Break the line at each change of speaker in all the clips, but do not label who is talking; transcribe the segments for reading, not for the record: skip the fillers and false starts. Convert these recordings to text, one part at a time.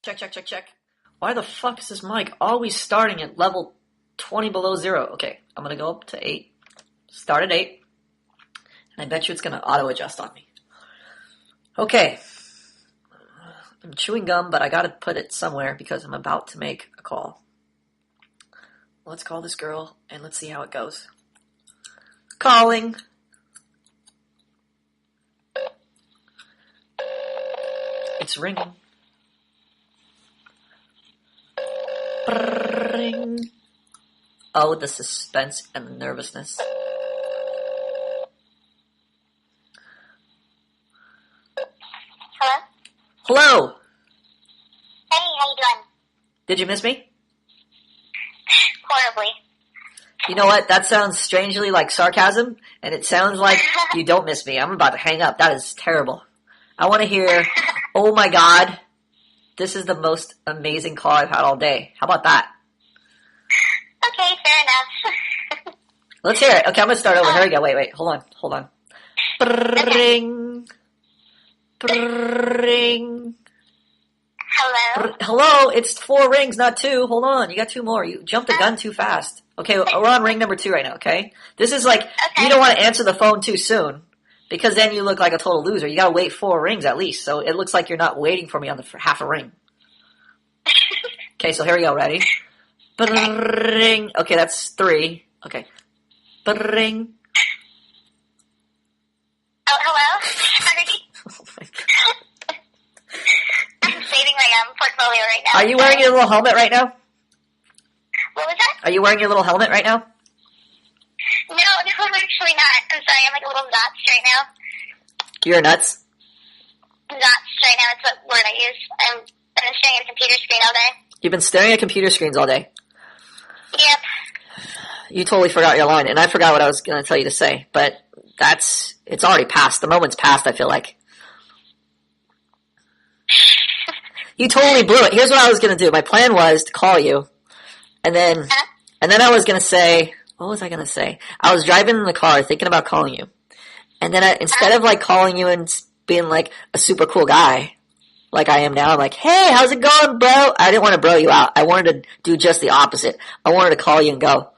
Check, check, check, check. Why the fuck is this mic always starting at level 20 below 0? Okay, I'm gonna go up to 8. Start at 8. And I bet you it's gonna auto-adjust on me. Okay. I'm chewing gum, but I gotta put it somewhere because I'm about to make a call. Let's call this girl, and let's see how it goes. Calling. It's ringing. Ring. Oh, the suspense and the nervousness.
Hello?
Hello!
Hey, how you doing?
Did you miss me?
Horribly.
You know what? That sounds strangely like sarcasm, and it sounds like you don't miss me. I'm about to hang up. That is terrible. I want to hear, oh my god, this is the most amazing call I've had all day. How about that?
Okay, fair enough.
Let's hear it. Okay, I'm going to start over. Here we go. Wait. Hold on. Ring. Ring.
Hello?
Hello, it's 4 rings, not 2. Hold on, you got 2 more. You jumped the gun too fast. Okay, we're on ring number 2 right now, okay? This is like,
Okay.
You don't want to answer the phone too soon, because then you look like a total loser. You gotta wait 4 rings at least, so it looks like you're not waiting for me on the half a ring. Okay, so here we go, ready? Ring. Okay, that's 3. Okay. Ring.
Oh, hello? Sorry.
Oh my God.
I'm saving my portfolio right now.
Are you wearing your little helmet right now?
What was that?
Are you wearing your little helmet right now?
No, I'm actually not. I'm sorry, I'm like a little nuts right now.
You're nuts?
Nuts right now, it's what word I use. I've been staring at a computer screen all day.
You've been staring at computer screens all day.
Yep.
You totally forgot your line, and I forgot what I was going to tell you to say, but it's already passed. The moment's passed, I feel like. You totally blew it. Here's what I was going to do. My plan was to call you, and then I was going to say, what was I going to say? I was driving in the car thinking about calling you, and then instead of like calling you and being like a super cool guy, like I am now, I'm like, hey, how's it going, bro? I didn't want to bro you out. I wanted to do just the opposite. I wanted to call you and go,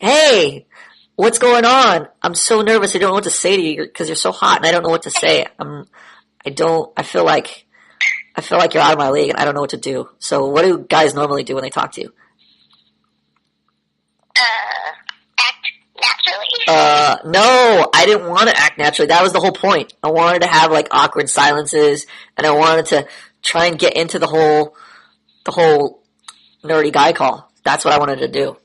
hey, what's going on? I'm so nervous. I don't know what to say to you because you're so hot and I don't know what to say. I feel like you're out of my league and I don't know what to do. So what do guys normally do when they talk to you?
Act naturally.
No, I didn't want to act naturally. That was the whole point. I wanted to have like awkward silences and I wanted to try and get into the whole nerdy guy call. That's what I wanted to do.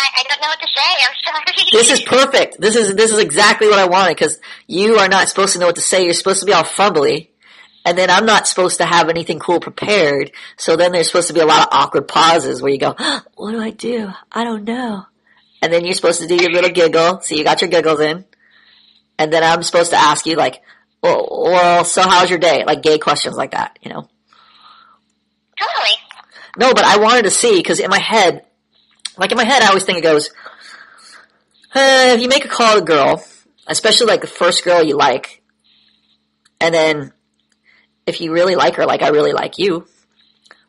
I don't know what to say. I'm sorry.
This is perfect. This is exactly what I wanted because you are not supposed to know what to say. You're supposed to be all fumbly. And then I'm not supposed to have anything cool prepared. So then there's supposed to be a lot of awkward pauses where you go, what do I do? I don't know. And then you're supposed to do your little giggle. So you got your giggles in. And then I'm supposed to ask you like, well, so how's your day? Like gay questions like that, you know?
Totally.
No, but I wanted to see because in my head, I always think it goes, if you make a call to a girl, especially like the first girl you like, and then if you really like her, like I really like you,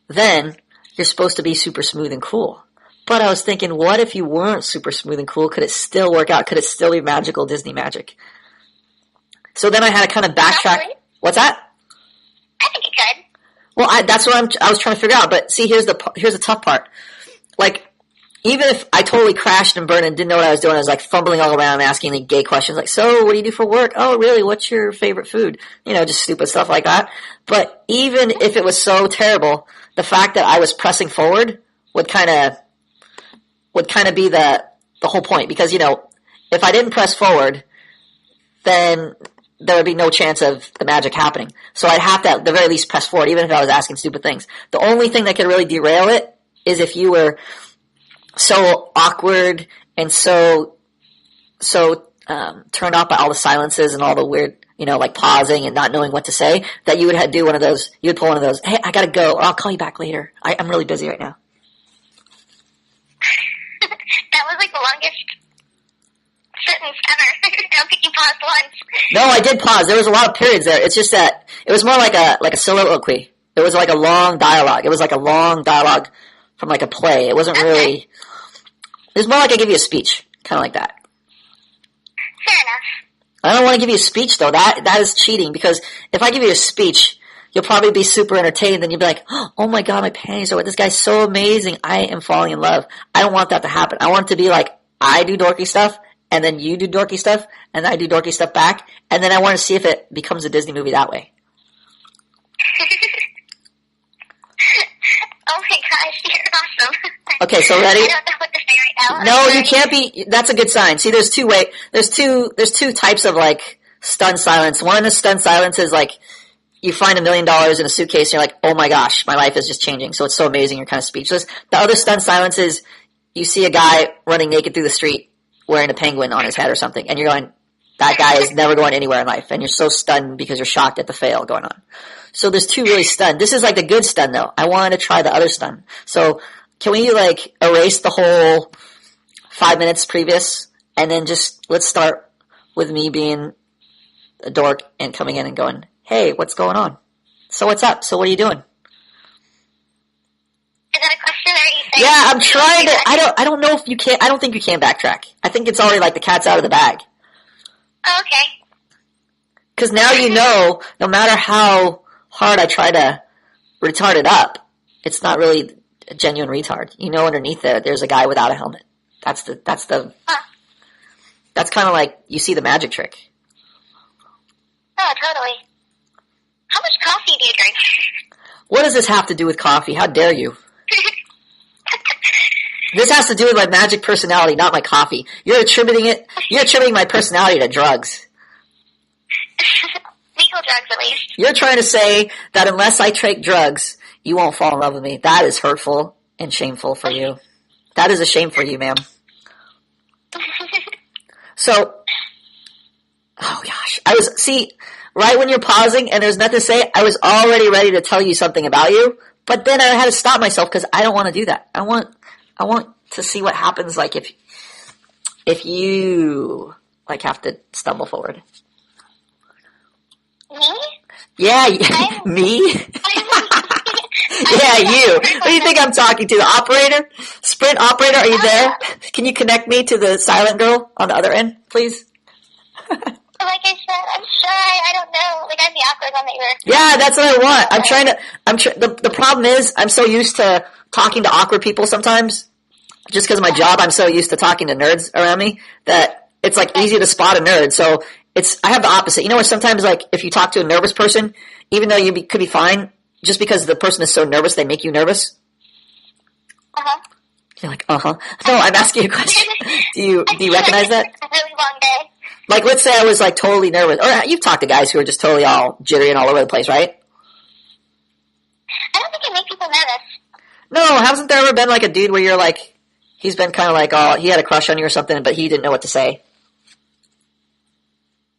then you're supposed to be super smooth and cool. But I was thinking, what if you weren't super smooth and cool? Could it still work out? Could it still be magical Disney magic? So then I had to kind of backtrack.
Possibly.
What's that?
I think it could.
Well, that's what I was trying to figure out. But see, here's the tough part. Like, even if I totally crashed and burned and didn't know what I was doing, I was like fumbling all around asking like gay questions like, so what do you do for work? Oh, really? What's your favorite food? You know, just stupid stuff like that. But even if it was so terrible, the fact that I was pressing forward would kind of be the whole point. Because, you know, if I didn't press forward, then there would be no chance of the magic happening. So I'd have to at the very least press forward, even if I was asking stupid things. The only thing that could really derail it is if you were so awkward and so turned off by all the silences and all the weird, you know, like pausing and not knowing what to say, that you would do one of those, you would pull one of those, hey, I gotta go, or I'll call you back later. I'm really busy right now.
That was like the longest sentence ever. I don't think you paused once.
No, I did pause. There was a lot of periods there. It's just that it was more like a soliloquy. It was like a long dialogue. It was like a long dialogue from like a play. It wasn't really. It was more like I give you a speech, kind of like that.
Fair enough.
I don't want to give you a speech though. That is cheating, because if I give you a speech, you'll probably be super entertained. Then you'll be like, oh my god, my panties are wet. This guy's so amazing. I am falling in love. I don't want that to happen. I want it to be like I do dorky stuff, and then you do dorky stuff, and I do dorky stuff back, and then I want to see if it becomes a Disney movie that way.
Oh my gosh, you're awesome.
Okay, so ready?
I don't know what to say right now.
No, you can't be. That's a good sign. See, there's two types of like stunned silence. One is stunned silence is like you find $1 million in a suitcase and you're like, oh my gosh, my life is just changing. So it's so amazing. You're kind of speechless. The other stunned silence is you see a guy running naked through the street wearing a penguin on his head or something, and you're going, that guy is never going anywhere in life, and you're so stunned because you're shocked at the fail going on. So there's two really stunned. This is like the good stun though. I wanted to try the other stun. So can we like erase the whole 5 minutes previous and then just let's start with me being a dork and coming in and going, hey, what's going on? So what's up? So what are you doing?
Is that a question, or are you saying?
Yeah, I'm trying to. I don't know if you can. I don't think you can backtrack. I think it's already like the cat's out of the bag.
Oh, okay.
Because now you know, no matter how hard I try to retard it up, it's not really a genuine retard. You know, underneath there, there's a guy without a helmet. That's kind of like you see the magic trick.
Oh, totally. How much coffee do you drink?
What does this have to do with coffee? How dare you? This has to do with my magic personality, not my coffee. You're attributing my personality to drugs.
Legal drugs, at least.
You're trying to say that unless I take drugs, you won't fall in love with me. That is hurtful and shameful for you. That is a shame for you, ma'am. So, oh gosh. Right when you're pausing and there's nothing to say, I was already ready to tell you something about you, but then I had to stop myself because I don't want to do that. I want to see what happens like if you like have to stumble forward.
Me?
Yeah, me? Yeah, you. What do you think I'm talking to? The operator? Sprint operator, are you there? Can you connect me to the silent girl on the other end, please?
Like I said, I'm shy. I don't know. Like, I'm the awkward one that you're...
Yeah, that's what I want. The problem is, I'm so used to talking to awkward people sometimes, just because of my job, I'm so used to talking to nerds around me, that it's like easy to spot a nerd. So I have the opposite. You know what, sometimes like, if you talk to a nervous person, even though you could be fine, just because the person is so nervous, they make you nervous.
Uh-huh.
You're like, uh-huh. No, I'm asking you a question. Do you recognize that?
It's a really long day.
Like, let's say I was like totally nervous. Or you've talked to guys who are just totally all jittery and all over the place, right?
I don't think it makes people nervous.
No, hasn't there ever been like a dude where you're like, he's been kind of like, oh, he had a crush on you or something, but he didn't know what to say?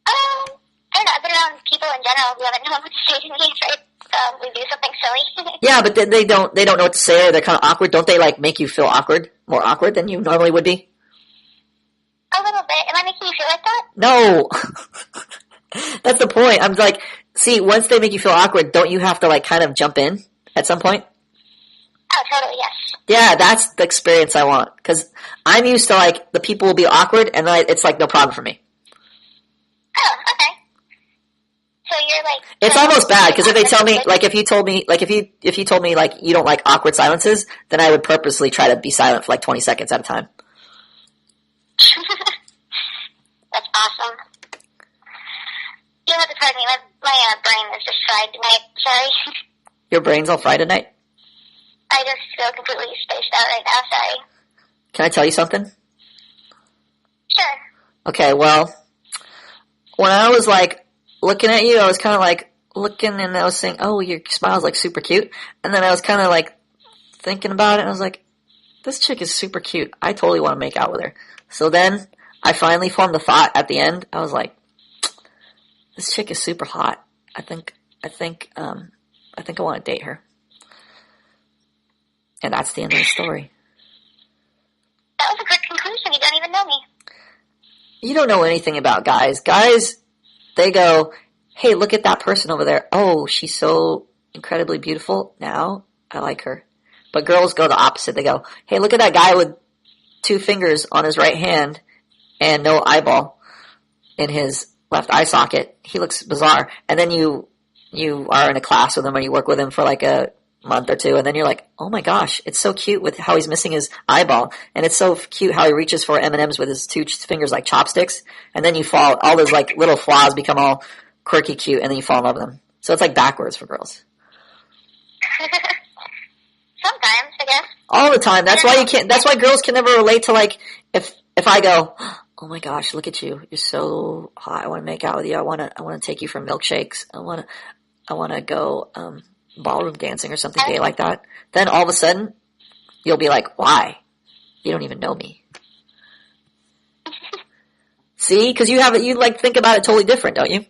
I don't know. I've been around people in general who haven't known what to say to me, right? We do something silly.
Yeah, but then they don't know what to say, or they're kind of awkward. Don't they like make you feel more awkward than you normally would be?
A little bit. Am I making you feel like that?
No. That's the point. I'm like, see, once they make you feel awkward, don't you have to like kind of jump in at some point?
Oh, totally, yes.
Yeah, that's the experience I want. Because I'm used to like, the people will be awkward, and then it's like no problem for me.
Oh, okay. So you're like...
It's almost bad, because if they tell me, like if you told me like you don't like awkward silences, then I would purposely try to be silent for like 20 seconds at a time.
That's awesome. You have to pardon me, my brain is just fried tonight, sorry.
Your brain's all fried tonight?
I just feel completely spaced out right now, sorry.
Can I tell you something?
Sure.
Okay, well, when I was like looking at you, I was kind of like looking and I was saying, oh, your smile's like super cute. And then I was kind of like thinking about it and I was like, this chick is super cute. I totally want to make out with her. So then I finally formed the thought at the end. I was like, this chick is super hot. I think I want to date her. And that's the end of the story.
That was a quick conclusion. You don't even know me.
You don't know anything about guys. Guys, they go, hey, look at that person over there. Oh, she's so incredibly beautiful. Now I like her. But girls go the opposite. They go, hey, look at that guy with 2 fingers on his right hand and no eyeball in his left eye socket. He looks bizarre. And then you are in a class with him or you work with him for like a month or 2, and then you're like, oh my gosh, it's so cute with how he's missing his eyeball, and it's so cute how he reaches for M&Ms with his 2 fingers like chopsticks, and then you fall, all those like little flaws become all quirky cute, and then you fall in love with them. So it's like backwards for girls.
Sometimes, I guess.
All the time. That's why girls can never relate to, like, if I go, oh my gosh, look at you, you're so hot, I want to make out with you, I want to take you for milkshakes, I want to go ballroom dancing or something gay like that, then all of a sudden you'll be like, why? You don't even know me. See? Because you like think about it totally different, don't you?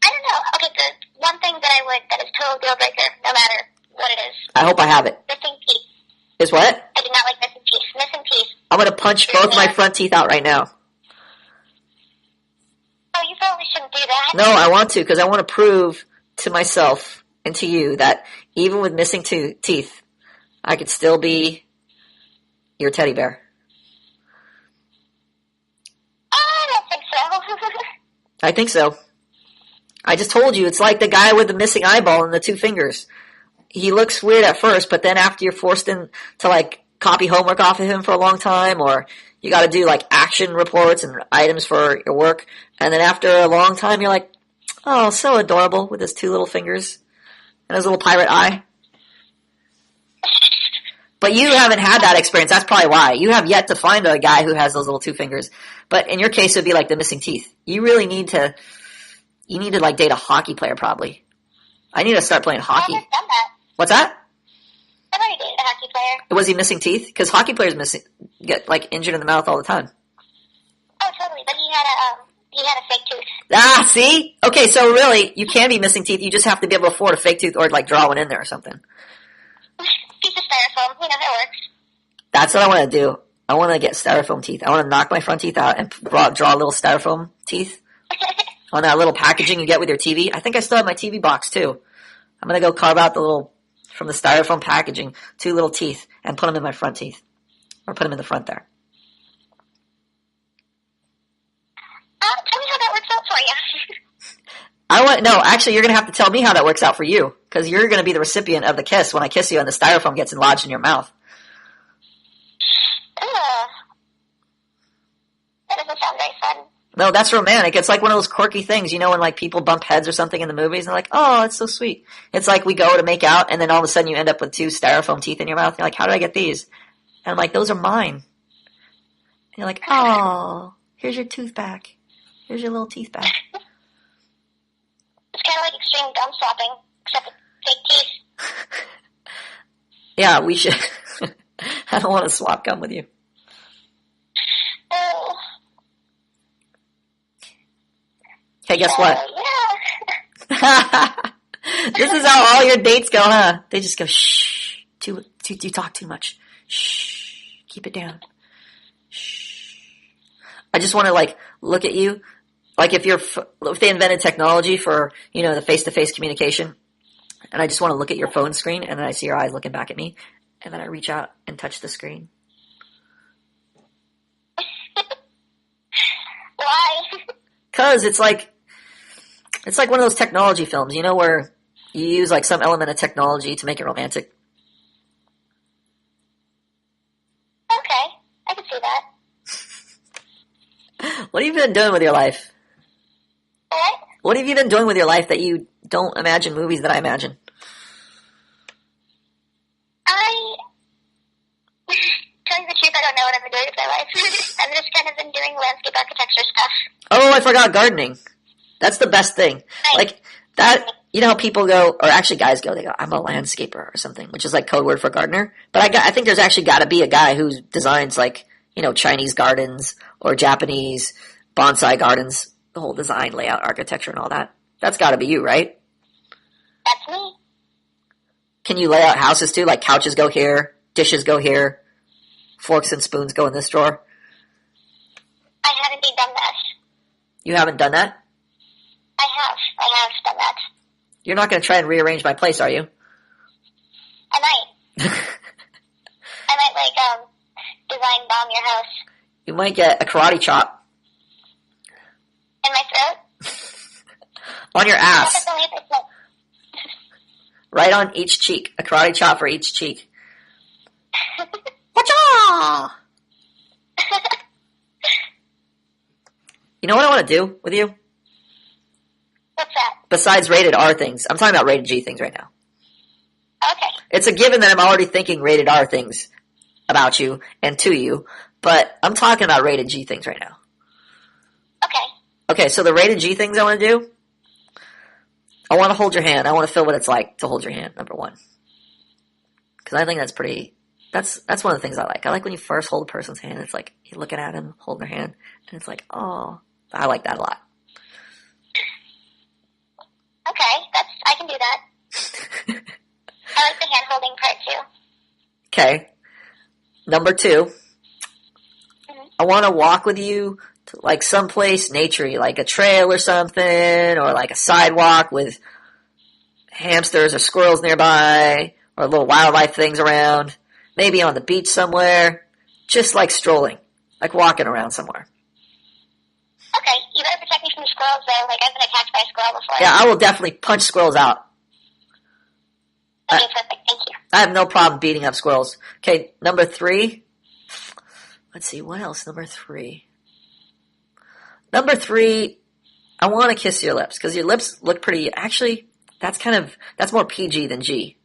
I don't know. Okay, the one thing that is total deal breaker, no matter what it is.
I hope I have it.
Missing teeth.
Is what?
I do not like missing teeth. Missing teeth.
I'm going to punch both my front teeth out right now.
Oh, you probably shouldn't do that.
No, I want to, because I want to prove to myself and to you that even with missing teeth, I could still be your teddy bear.
I don't think so.
I think so. I just told you, it's like the guy with the missing eyeball and the 2 fingers. He looks weird at first, but then after you're forced in to like copy homework off of him for a long time, or you got to do like action reports and items for your work, and then after a long time you're like, oh, so adorable with his 2 little fingers and his little pirate eye. But you haven't had that experience. That's probably why. You have yet to find a guy who has those little 2 fingers. But in your case, it would be like the missing teeth. You really need to like date a hockey player probably. I need to start playing hockey.
I've done that.
What's that?
I've already dated a hockey player.
Was he missing teeth? Because hockey players get like injured in the mouth all the time.
Oh, totally. But he had a fake tooth.
Ah, see? Okay, so really, you can be missing teeth. You just have to be able to afford a fake tooth or like draw one in there or something.
Piece of styrofoam. You know, it works.
That's what I want to do. I want to get styrofoam teeth. I want to knock my front teeth out and draw little styrofoam teeth on that little packaging you get with your TV. I think I still have my TV box too. I'm going to go carve out from the styrofoam packaging, 2 little teeth and put them in my front teeth. Or put them in the front there.
Tell me how that works out for you.
Actually, you're going to have to tell me how that works out for you. Because you're going to be the recipient of the kiss when I kiss you and the styrofoam gets lodged in your mouth.
That doesn't sound very fun.
No, that's romantic. It's like one of those quirky things, you know, when like people bump heads or something in the movies and they're like, oh, it's so sweet. It's like we go to make out and then all of a sudden you end up with 2 styrofoam teeth in your mouth. You're like, how did I get these? And I'm like, those are mine. And you're like, oh, here's your tooth back. Here's your little teeth back.
It's kind of like extreme gum swapping, except with fake teeth.
Yeah, we should. I don't want to swap gum with you.
Oh.
Okay, guess what?
Yeah.
This is how all your dates go, huh? They just go, shh. You talk too much. Shh. Keep it down. Shh. I just want to like look at you. Like if they invented technology for, you know, the face-to-face communication, and I just want to look at your phone screen, and then I see your eyes looking back at me, and then I reach out and touch the screen.
Why?
Because it's like one of those technology films, you know, where you use like some element of technology to make it romantic.
Okay, I can see that.
What have you been doing with your life?
What?
What have you been doing with your life that you don't imagine movies that I imagine?
Telling the truth, I don't know what I've been doing with my life. I've just kind of been doing landscape architecture stuff.
Oh, I forgot gardening. That's the best thing.
Right.
Like that, you know how people go, or actually guys go, they go, I'm a landscaper or something, which is like code word for gardener. But I think there's actually got to be a guy who designs like, you know, Chinese gardens or Japanese bonsai gardens, the whole design, layout, architecture and all that. That's got to be you, right?
That's me.
Can you lay out houses too? Like couches go here, dishes go here, forks and spoons go in this drawer?
indeed done that.
You haven't done that?
I have done that.
You're not going to try and rearrange my place, are you?
I might. I might, like, design bomb your house.
You might get a karate chop.
In my throat?
On your ass.
I don't believe it.
Right on each cheek. A karate chop for each cheek. Whatcha? You know what I want to do with you?
What's that?
Besides rated R things. I'm talking about rated G things right now.
Okay.
It's a given that I'm already thinking rated R things about you and to you, but I'm talking about rated G things right now.
Okay.
Okay, so the rated G things I want to do, I want to hold your hand. I want to feel what it's like to hold your hand, number one. Because I think that's pretty, that's one of the things I like. I like when you first hold a person's hand, it's like you're looking at him, holding their hand, and it's like, oh, I like that a lot.
Okay, I can do that. I like the hand holding part too.
Okay. Number two, I want to walk with you to like someplace naturey, like a trail or something, or like a sidewalk with hamsters or squirrels nearby, or little wildlife things around. Maybe on the beach somewhere. Just like strolling, like walking around somewhere.
Okay, you better protect me from the squirrels though. Like, I've been attacked by a squirrel before.
Yeah, I will definitely punch squirrels out.
Okay, perfect. Thank you.
I have no problem beating up squirrels. Okay, number three. Let's see, what else? Number three, I want to kiss your lips, because your lips look pretty, actually, that's more PG than G.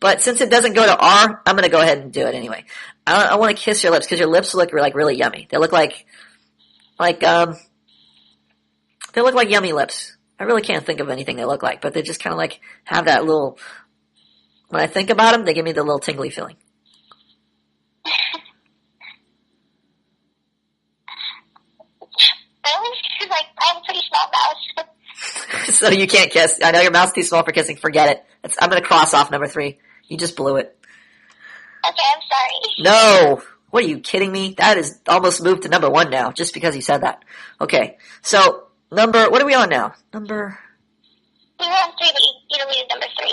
But since it doesn't go to R, I'm going to go ahead and do it anyway. I want to kiss your lips, because your lips look like really yummy. They look like yummy lips. I really can't think of anything they look like, but they just kind of like have that little, when I think about them, they give me the little tingly feeling.
Really? Like, I have a pretty small mouth.
So you can't kiss. I know your mouth's too small for kissing. Forget it. I'm going to cross off number three. You just blew it.
Okay, I'm sorry.
No. What are you kidding me? That is almost moved to number one now, just because you said that. Okay. So, what are we on now?
We were on 3, but you deleted number 3.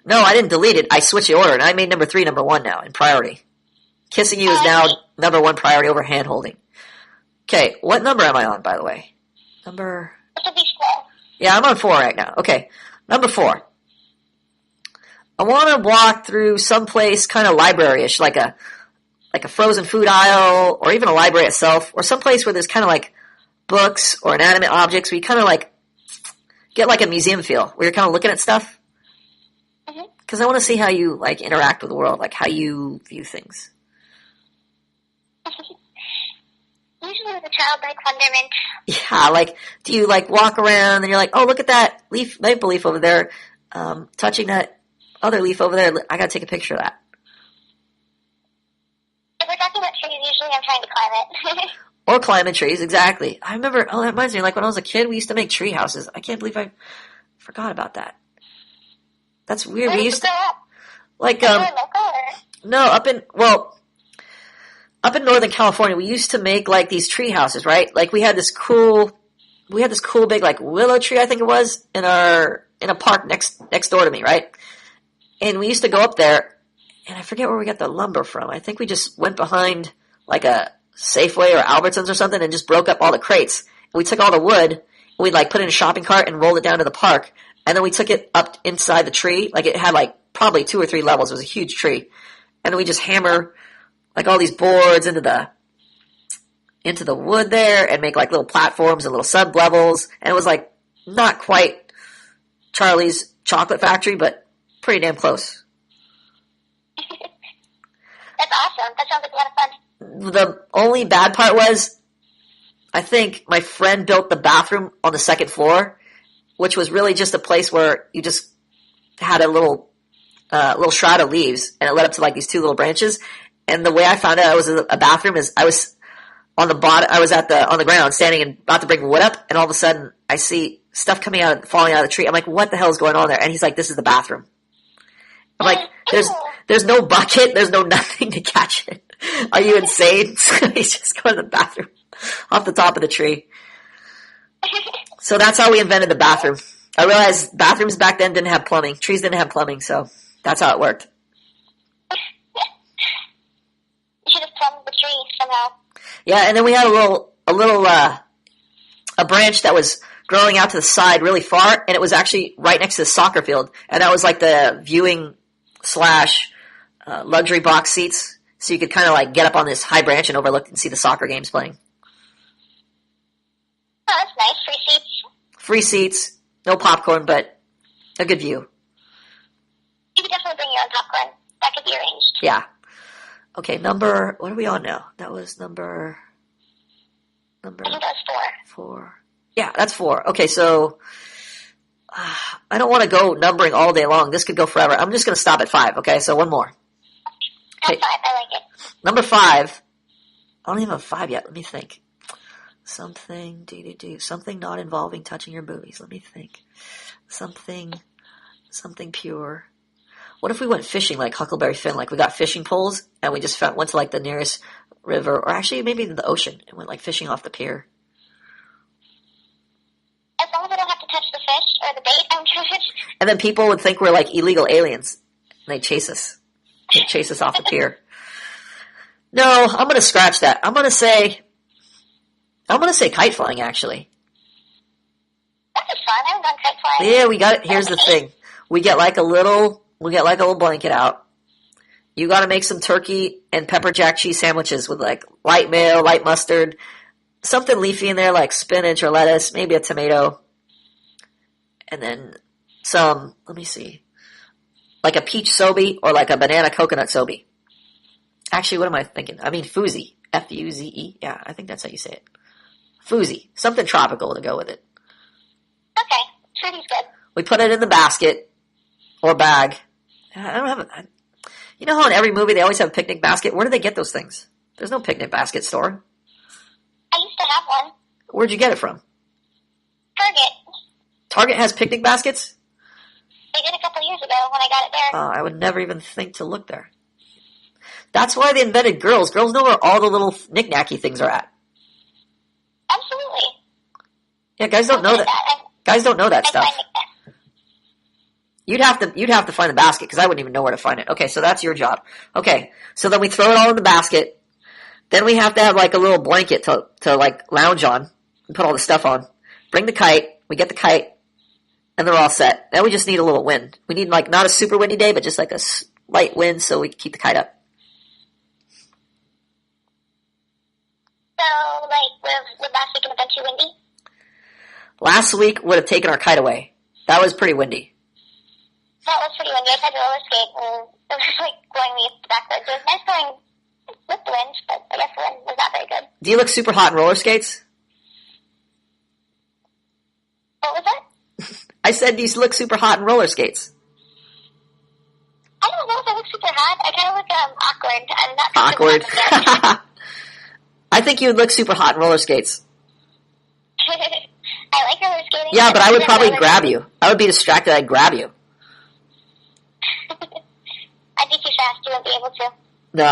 No, I didn't delete it. I switched the order, and I made number 3 number 1 now, in priority. Kissing you is now number 1 priority over hand holding. Okay, what number am I on, by the way? Number...
It should be 4.
Yeah, I'm on 4 right now. Okay, number 4. I want to walk through someplace kind of library-ish, like a frozen food aisle, or even a library itself, or someplace where there's kind of like books or inanimate objects, where you kind of like get like a museum feel, where you're kind of looking at stuff. Because I want to see how you like interact with the world, like how you view things.
Usually with a childlike wonderment.
Yeah, like, do you like walk around and you're like, oh, look at that maple leaf over there, touching that other leaf over there. I gotta take a picture of that.
If we're talking about trees, usually I'm trying to climb it.
Or climbing trees, exactly. I remember, that reminds me, like when I was a kid, we used to make tree houses. I can't believe I forgot about that. That's weird.
Where
We
did
used
you
to,
grow up?
like,
Local or?
no, up in Northern California, we used to make like these tree houses, right? Like we had this cool big like willow tree, I think it was, in a park next door to me, right? And we used to go up there, and I forget where we got the lumber from. I think we just went behind like a Safeway or Albertsons or something and just broke up all the crates. And we took all the wood, and we'd like put it in a shopping cart and rolled it down to the park. And then we took it up inside the tree. Like it had like probably 2 or 3 levels. It was a huge tree. And then we just hammer like all these boards into the wood there and make like little platforms and little sub levels. And it was like not quite Charlie's Chocolate Factory, but pretty damn close.
That's awesome. That sounds like a lot of fun.
The only bad part was, I think my friend built the bathroom on the 2nd floor, which was really just a place where you just had a little shroud of leaves, and it led up to like these 2 little branches. And the way I found out it was a bathroom is I was on the bottom, I was on the ground standing and about to bring wood up, and all of a sudden I see stuff falling out of the tree. I'm like, what the hell is going on there? And he's like, this is the bathroom. I'm like, there's no bucket, there's no nothing to catch it. Are you insane? He's just going to the bathroom. off the top of the tree. So that's how we invented the bathroom. I realized bathrooms back then didn't have plumbing. Trees didn't have plumbing, so that's how it worked.
You should have plumbed the tree somehow.
Yeah, and then we had a branch that was growing out to the side really far, and it was actually right next to the soccer field. And that was like the viewing / luxury box seats. So you could kind of like get up on this high branch and overlook and see the soccer games playing.
Oh, that's nice. Free seats.
Free seats, no popcorn, but a good view.
You could definitely bring your own popcorn. That could be arranged.
Yeah. Okay, what are we on now? That was number.
I think that was 4.
4. Yeah, that's 4. Okay, so I don't want to go numbering all day long. This could go forever. I'm just going to stop at 5. Okay, so one more.
Okay. 5. I like it.
Number 5. I don't even have 5 yet. Let me think. Something not involving touching your boobies. Let me think. Something pure. What if we went fishing like Huckleberry Finn? Like we got fishing poles and we just went to like the nearest river, or actually maybe the ocean, and went like fishing off the pier.
As long as I don't have to touch the fish or the bait, I'm good.
And then people would think we're like illegal aliens. And they chase us. They chase us off the pier. No, I'm going to scratch that. I'm going to say kite flying, actually.
That'd be fun. I haven't done kite flying.
Yeah, we got it. Here's the thing. We get like a little blanket out. You got to make some turkey and pepper jack cheese sandwiches with like light mayo, light mustard, something leafy in there like spinach or lettuce, maybe a tomato. And then some, let me see, like a peach sobe or like a banana coconut sobe. Actually, what am I thinking? I mean, foozy. F-U-Z-E. Yeah, I think that's how you say it. Foozy. Something tropical to go with it.
Okay. Foozy's good.
We put it in the basket or bag. I don't have it. You know how in every movie they always have a picnic basket? Where do they get those things? There's no picnic basket store.
I used to have one.
Where'd you get it from?
Target.
Target has picnic baskets?
They did a couple years ago when I got it there.
I would never even think to look there. That's why they invented girls. Girls know where all the little knick-knacky things are at.
Absolutely.
Yeah, guys don't know that. Guys don't know that stuff. You'd have to find the basket because I wouldn't even know where to find it. Okay, so that's your job. Okay, so then we throw it all in the basket. Then we have to have like a little blanket to like lounge on and put all the stuff on. Bring the kite. We get the kite, and they're all set. Now we just need a little wind. We need like not a super windy day, but just like a light wind so we can keep the kite up.
So, like, would last week have been too windy?
Last week would have taken our kite away. That was pretty windy.
That was pretty windy. I tried to roller skate, and it was like going me backwards. It was nice going with the wind, but I guess the wind was not very good.
Do you look super hot in roller skates?
What was that?
I said, do you look super hot in roller skates?
I don't know if I look super hot. I kind of look awkward. I'm not
Awkward.
super hot.
I think you would look super hot in roller skates.
I like roller skating.
Yeah, but I would probably grab you. I would be distracted. I'd grab you.
I'd be too fast. You wouldn't be able to.
No,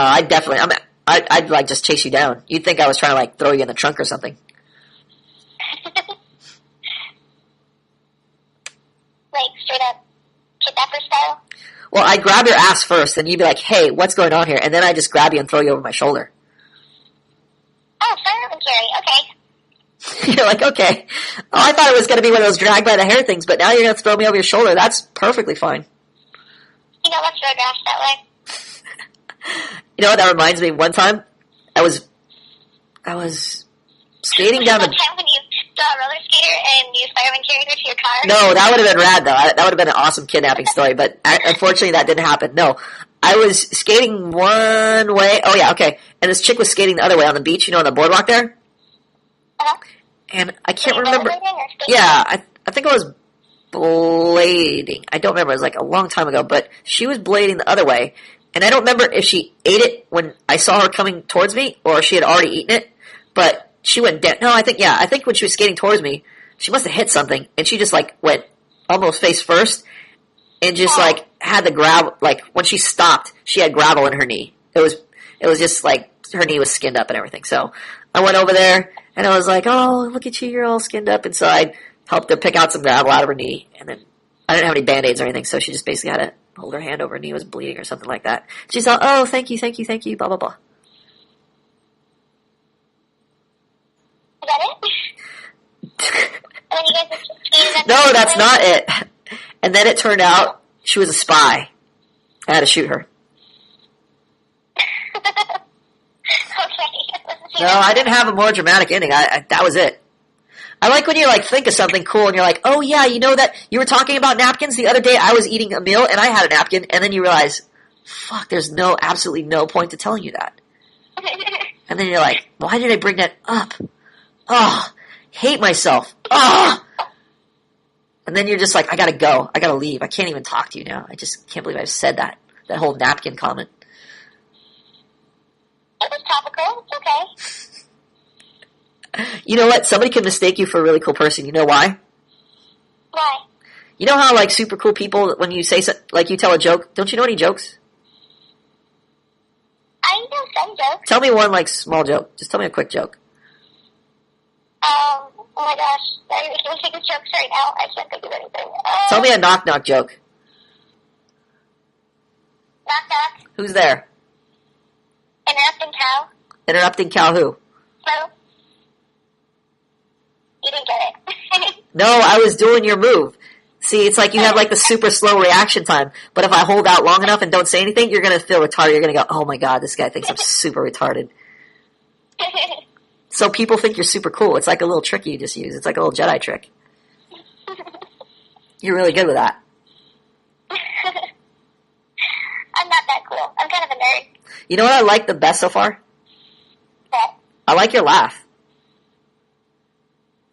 I'd like just chase you down. You'd think I was trying to like throw you in the trunk or something.
Like straight up kidnapper style?
Well, I'd grab your ass first, and you'd be like, hey, what's going on here? And then I'd just grab you and throw you over my shoulder.
Oh, fireman carry. Okay.
You're like, okay. Oh, I thought it was going to be one of those drag by the hair things, but now you're going to throw me over your shoulder. That's perfectly fine.
You know, let's road rash that way.
You know what that reminds me? One time, I was skating down the...
One time when you saw a roller skater and you fireman carried her to your car?
No, that would have been rad, though. That would have been an awesome kidnapping story, but unfortunately that didn't happen. No. I was skating one way. Oh, yeah, okay. And this chick was skating the other way on the beach, on the boardwalk there.
Uh-huh.
And I can't remember.
Yeah,
Yeah, I think I was blading. I don't remember. It was like a long time ago, but she was blading the other way. And I don't remember if she ate it when I saw her coming towards me or she had already eaten it, but she went down. No, I think when she was skating towards me, she must have hit something and she just like went almost face first and just like had the gravel, like when she stopped, she had gravel in her knee. It was just like her knee was skinned up and everything. So, I went over there, and I was like, oh, look at you, you're all skinned up. And so I helped her pick out some gravel out of her knee, and then I didn't have any Band-Aids or anything, so she just basically had to hold her hand over her knee, was bleeding or something like that. She said, oh, thank you, blah, blah, blah.
Is that it? And then you guys just skated up
No, that's not it. And then it turned out she was a spy. I had to shoot her.
Okay.
No, I didn't have a more dramatic ending. That was it. I like when you like think of something cool and you're like, oh yeah, you know that you were talking about napkins the other day. I was eating a meal and I had a napkin, and then you realize, fuck, there's absolutely no point to telling you that. And then you're like, why did I bring that up? Oh, hate myself. Oh. And then you're just like, I gotta go. I gotta leave. I can't even talk to you now. I just can't believe I've said that whole napkin comment.
It was topical. It's okay.
You know what? Somebody can mistake you for a really cool person. You know why?
Why?
You know how like super cool people, when you say like you tell a joke, don't you know any jokes?
I know some jokes.
Tell me one like small joke. Just tell me a quick joke.
Oh my gosh, I'm making me think of jokes right now. I can't think of anything.
Tell me a knock-knock joke.
Knock.
Who's there?
Interrupting cow.
Interrupting cow who?
So, you didn't get it.
No, I was doing your move. See, it's like you have like the super slow reaction time, but if I hold out long enough and don't say anything, you're going to feel retarded. You're going to go, oh my god, this guy thinks I'm super retarded. So people think you're super cool. It's like a little trick you just use. It's like a little Jedi trick. You're really good with that.
I'm not that cool. I'm kind of a nerd.
You know what I like the best so far?
What?
I like your laugh.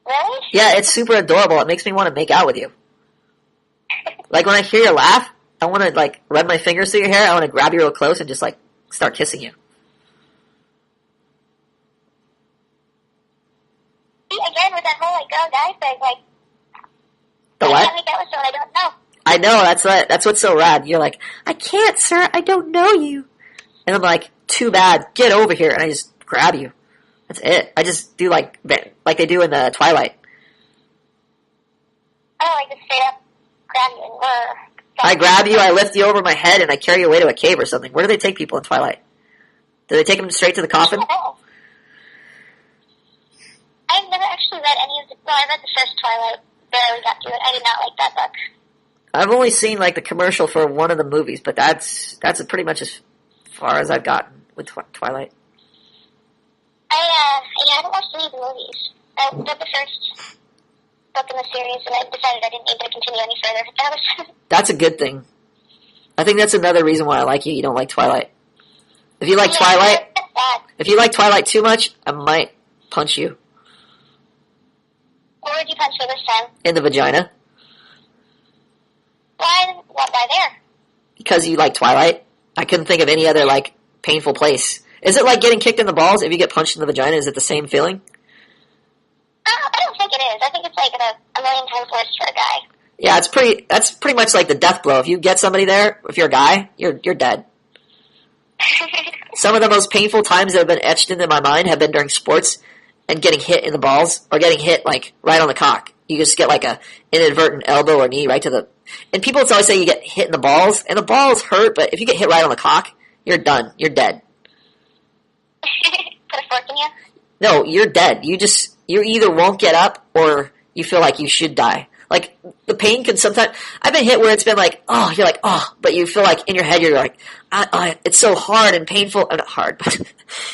Really?
Yeah, it's super adorable. It makes me want to make out with you. Like when I hear your laugh, I want to like run my fingers through your hair. I want to grab you real close and just like start kissing you.
Again, with that whole like girl guy thing, like
The
I
what?
can't make out with someone I don't know.
I know, that's what's so rad. You're like, I can't, sir, I don't know you. And I'm like, too bad, get over here. And I just grab you. That's it. I just do like they do in the Twilight.
I don't like just straight up grab you and
I grab you, I lift you over my head, and I carry you away to a cave or something. Where do they take people in Twilight? Do they take them straight to the coffin?
I don't know. I've never actually read any of the... Well, I read the first Twilight. Barely got to it. I did not like that book.
I've only seen like the commercial for one of the movies, but that's pretty much as far as I've gotten with Twilight.
I haven't watched any of the movies. I read the first book in the series, and I decided I didn't need to continue any further.
That's a good thing. I think that's another reason why I like you. You don't like Twilight. If you like Twilight, if you like Twilight too much, I might punch you.
Where would you punch me this time?
In the vagina.
Why there?
Because you like Twilight. I couldn't think of any other, like, painful place. Is it like getting kicked in the balls? If you get punched in the vagina, is it the same feeling?
I don't think it is. I think it's like a million times worse for a guy.
Yeah, that's pretty much like the death blow. If you get somebody there, if you're a guy, you're dead. Some of the most painful times that have been etched into my mind have been during sports and getting hit in the balls, or getting hit, like, right on the cock. You just get, like, a inadvertent elbow or knee right to the... And people always say you get hit in the balls, and the balls hurt, but if you get hit right on the cock, you're done. You're dead.
Put a fork in you?
No, you're dead. You either won't get up, or you feel like you should die. Like, the pain can sometimes... I've been hit where it's been like, oh, you're like, oh, but you feel like in your head you're like, it's so hard and painful. Not hard, but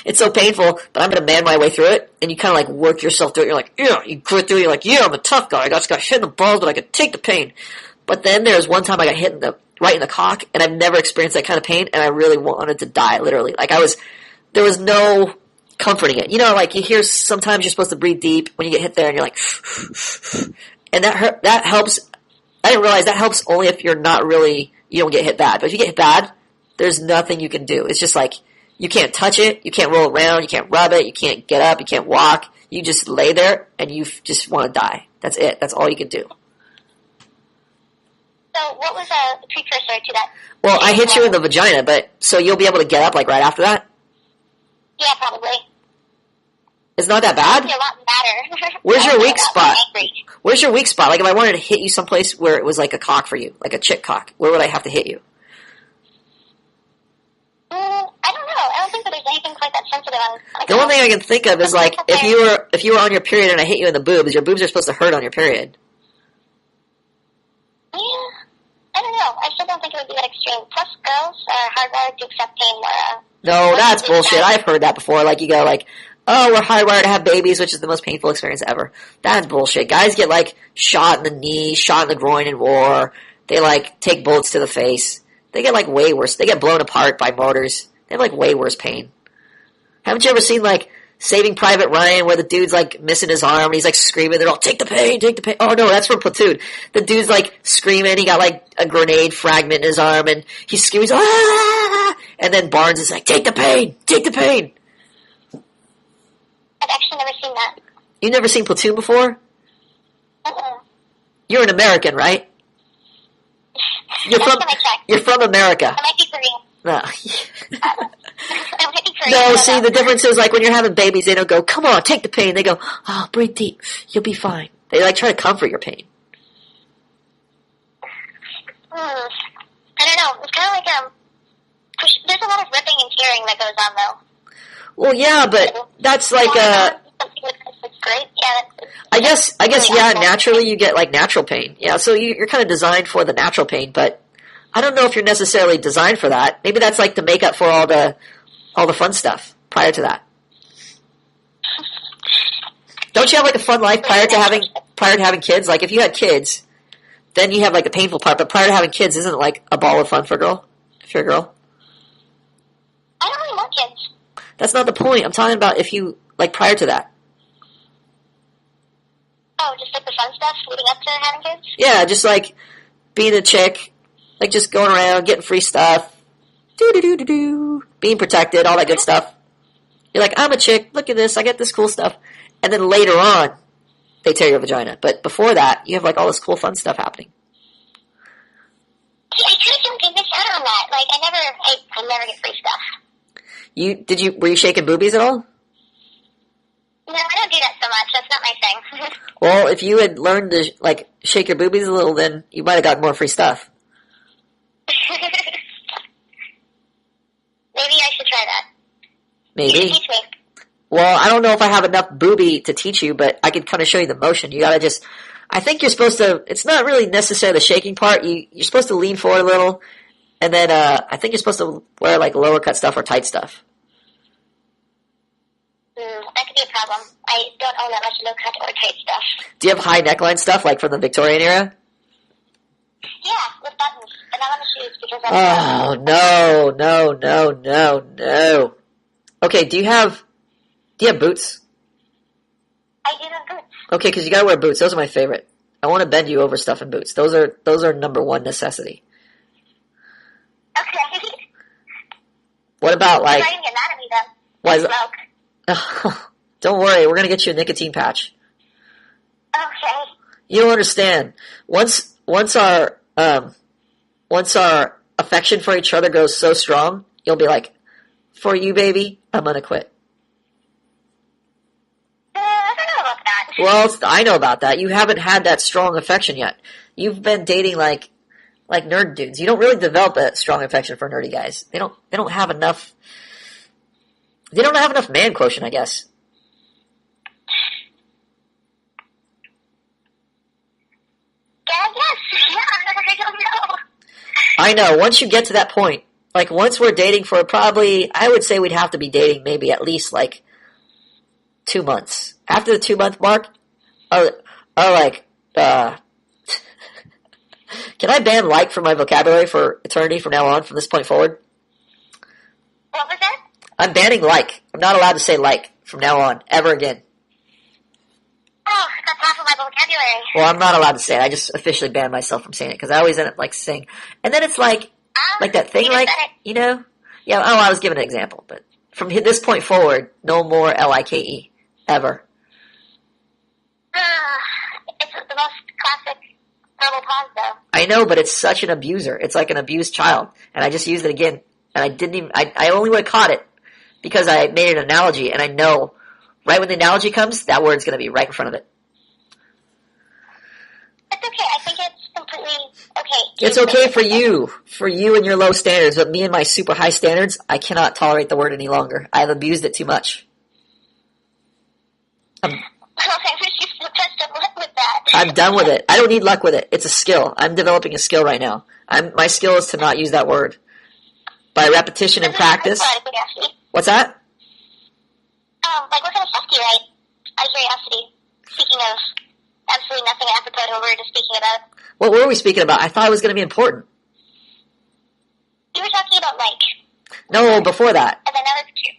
it's so painful, but I'm going to man my way through it. And you kind of like work yourself through it. You're like, yeah, you grit through it. You're like, yeah, I'm a tough guy. I just got hit in the balls, but I could take the pain. But then there's one time I got hit right in the cock, and I've never experienced that kind of pain, and I really wanted to die, literally. Like, there was no comforting it. You know, like, you hear sometimes you're supposed to breathe deep when you get hit there, and you're like, and that helps. I didn't realize that helps only if you're not really, you don't get hit bad. But if you get hit bad, there's nothing you can do. It's just like, you can't touch it, you can't roll around, you can't rub it, you can't get up, you can't walk. You just lay there, and you just want to die. That's it. That's all you can do.
So what was the precursor to that?
Well, I hit you in the vagina, but so you'll be able to get up like right after that?
Yeah, probably.
It's not that bad?
It's a lot better.
Where's your weak spot?
Angry.
Where's your weak spot? Like, if I wanted to hit you someplace where it was like a cock for you, like a chick cock, where would I have to hit you?
I don't know. I don't think that there's anything quite that sensitive on. Like,
The one thing I can think of is like if you were on your period and I hit you in the boobs, your boobs are supposed to hurt on your period.
Yeah, I don't know. I still don't think it would be that extreme. Plus, girls are hardwired to accept pain more.
No, that's bullshit. I've heard that before. Like, you go like, oh, we're hardwired to have babies, which is the most painful experience ever. That's bullshit. Guys get like shot in the knee, shot in the groin in war. They like take bullets to the face. They get like way worse. They get blown apart by mortars. They have like way worse pain. Haven't you ever seen like Saving Private Ryan where the dude's like missing his arm and he's like screaming, they're all, take the pain, take the pain. Oh no, that's from Platoon. The dude's like screaming, he got like a grenade fragment in his arm and he screams, ah! And then Barnes is like, take the pain, take the pain.
I've actually never seen that.
You've never seen Platoon before? You're an American, right? You're from America.
I might be Korean.
No.
I might be Korean.
No, see, the difference is like when you're having babies, they don't go, come on, take the pain. They go, oh, breathe deep. You'll be fine. They like try to comfort your pain.
I don't know. It's kind of like, there's a lot of ripping and tearing that goes on though.
Well, yeah, but that's like,
great. Yeah.
I guess, yeah, naturally you get like natural pain. Yeah, so you're kind of designed for the natural pain, but I don't know if you're necessarily designed for that. Maybe that's like to make up for all the fun stuff prior to that. Don't you have like a fun life prior to having kids? Like if you had kids, then you have like the painful part, but prior to having kids, isn't it like a ball of fun for a girl? If you're a girl?
I don't really want kids.
That's not the point. I'm talking about if you, like prior to that.
Oh, just like the fun stuff leading up to having kids?
Yeah, just like being a chick, like just going around, getting free stuff, being protected, all that good stuff. You're like, I'm a chick, look at this, I get this cool stuff. And then later on, they tear your vagina. But before that, you have like all this cool fun stuff happening.
See, I kind of don't miss out on that. Like, I never get free stuff.
Were you shaking boobies at all?
No, I don't do that so much. That's not my thing.
Well, if you had learned to, like, shake your boobies a little, then you might have gotten more free stuff.
Maybe I should try that.
Maybe.
You can teach me.
Well, I don't know if I have enough booby to teach you, but I could kind of show you the motion. You gotta just, I think you're supposed to, it's not really necessarily the shaking part. You're supposed to lean forward a little, and then, I think you're supposed to wear, like, lower cut stuff or tight stuff.
That could be a problem. I don't own that much low cut or tight stuff.
Do you have high neckline stuff, like from the Victorian era?
Yeah, with buttons, but not on the shoes because
No. Okay, do you have boots?
I do have boots.
Okay, because you gotta wear boots. Those are my favorite. I want to bend you over stuff in boots. Those are number one necessity.
Okay.
What about like?
You're not even get mad at me though.
Why is
Smoke.
Don't worry, we're gonna get you a nicotine patch.
Okay.
You don't understand. Once our affection for each other goes so strong, you'll be like, for you, baby, I'm gonna quit.
I don't know about that.
Well, I know about that. You haven't had that strong affection yet. You've been dating like nerd dudes. You don't really develop a strong affection for nerdy guys. They don't have enough. They don't have enough man quotient, I guess.
Yeah, I guess. Yeah, I don't know.
I know. Once you get to that point, like once we're dating for probably, I would say we'd have to be dating maybe at least like 2 months. After the 2 month mark, can I ban like from my vocabulary for eternity from now on, from this point forward?
What was that?
I'm banning like. I'm not allowed to say like from now on, ever again.
Oh, that's half of my vocabulary.
Well, I'm not allowed to say it. I just officially banned myself from saying it because I always end up like saying, and then it's like that thing, like, you know? Yeah, I was giving an example, but from this point forward, no more like, ever.
It's the most classic verbal pause, though.
I know, but it's such an abuser. It's like an abused child, and I just used it again, and I didn't even, I only would have caught it because I made an analogy, and I know right when the analogy comes, that word's going to be right in front of it.
That's okay. I think it's completely okay.
It's okay for you and your low standards, but me and my super high standards, I cannot tolerate the word any longer. I've abused it too much.
Well, I wish you the best of luck with that.
I'm done with it. I don't need luck with it. It's a skill. I'm developing a skill right now. My skill is to not use that word. By repetition and practice. What's that?
Like what kind of stuff do you write? Out of curiosity. Speaking of absolutely nothing apropos to what we were just speaking about.
What were we speaking about? I thought it was going to be important.
You were talking about like.
No, before that.
And then that was true.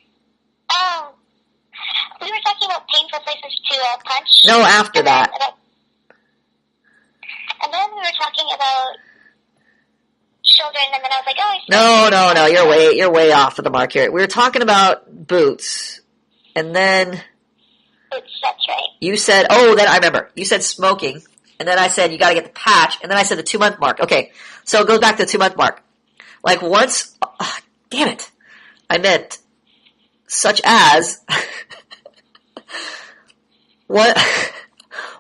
We were talking about painful places to punch.
No, after that.
And then we were talking about children, and then I was like, oh.
No, you're way off of the mark here. We were talking about boots, and then.
Boots, that's right.
You said, then I remember. You said smoking, and then I said you got to get the patch, and then I said the 2-month mark. Okay, so it goes back to the 2-month mark. Like once, damn it, I meant such as.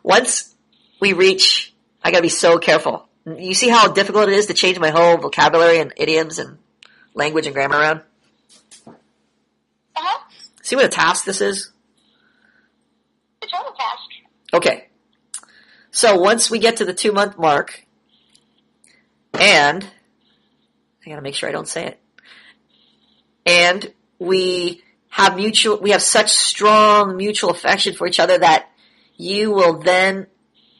Once we reach, I gotta be so careful. You see how difficult it is to change my whole vocabulary and idioms and language and grammar around?
Uh-huh.
See what a task this is?
It's all a task.
Okay. So once we get to the 2-month mark, and I gotta make sure I don't say it, and we have such strong mutual affection for each other that you will then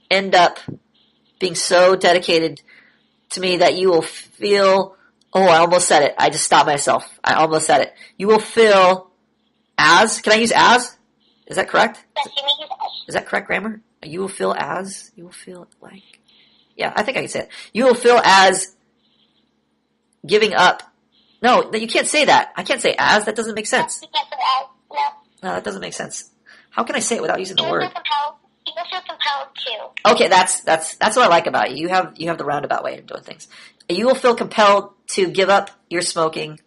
end up being so dedicated to me that you will feel, I almost said it. I just stopped myself. I almost said it. You will feel as, can I use as? Is that correct?
Yes, you may use as.
Is that correct grammar? You will feel like, yeah, I think I can say it. You will feel as giving up. No, you can't say that. I can't say as. That doesn't make sense.
You can't say as.
No, that doesn't make sense. How can I say it without using the word?
You will feel compelled to.
Okay, that's what I like about you. You have the roundabout way of doing things. You will feel compelled to give up your smoking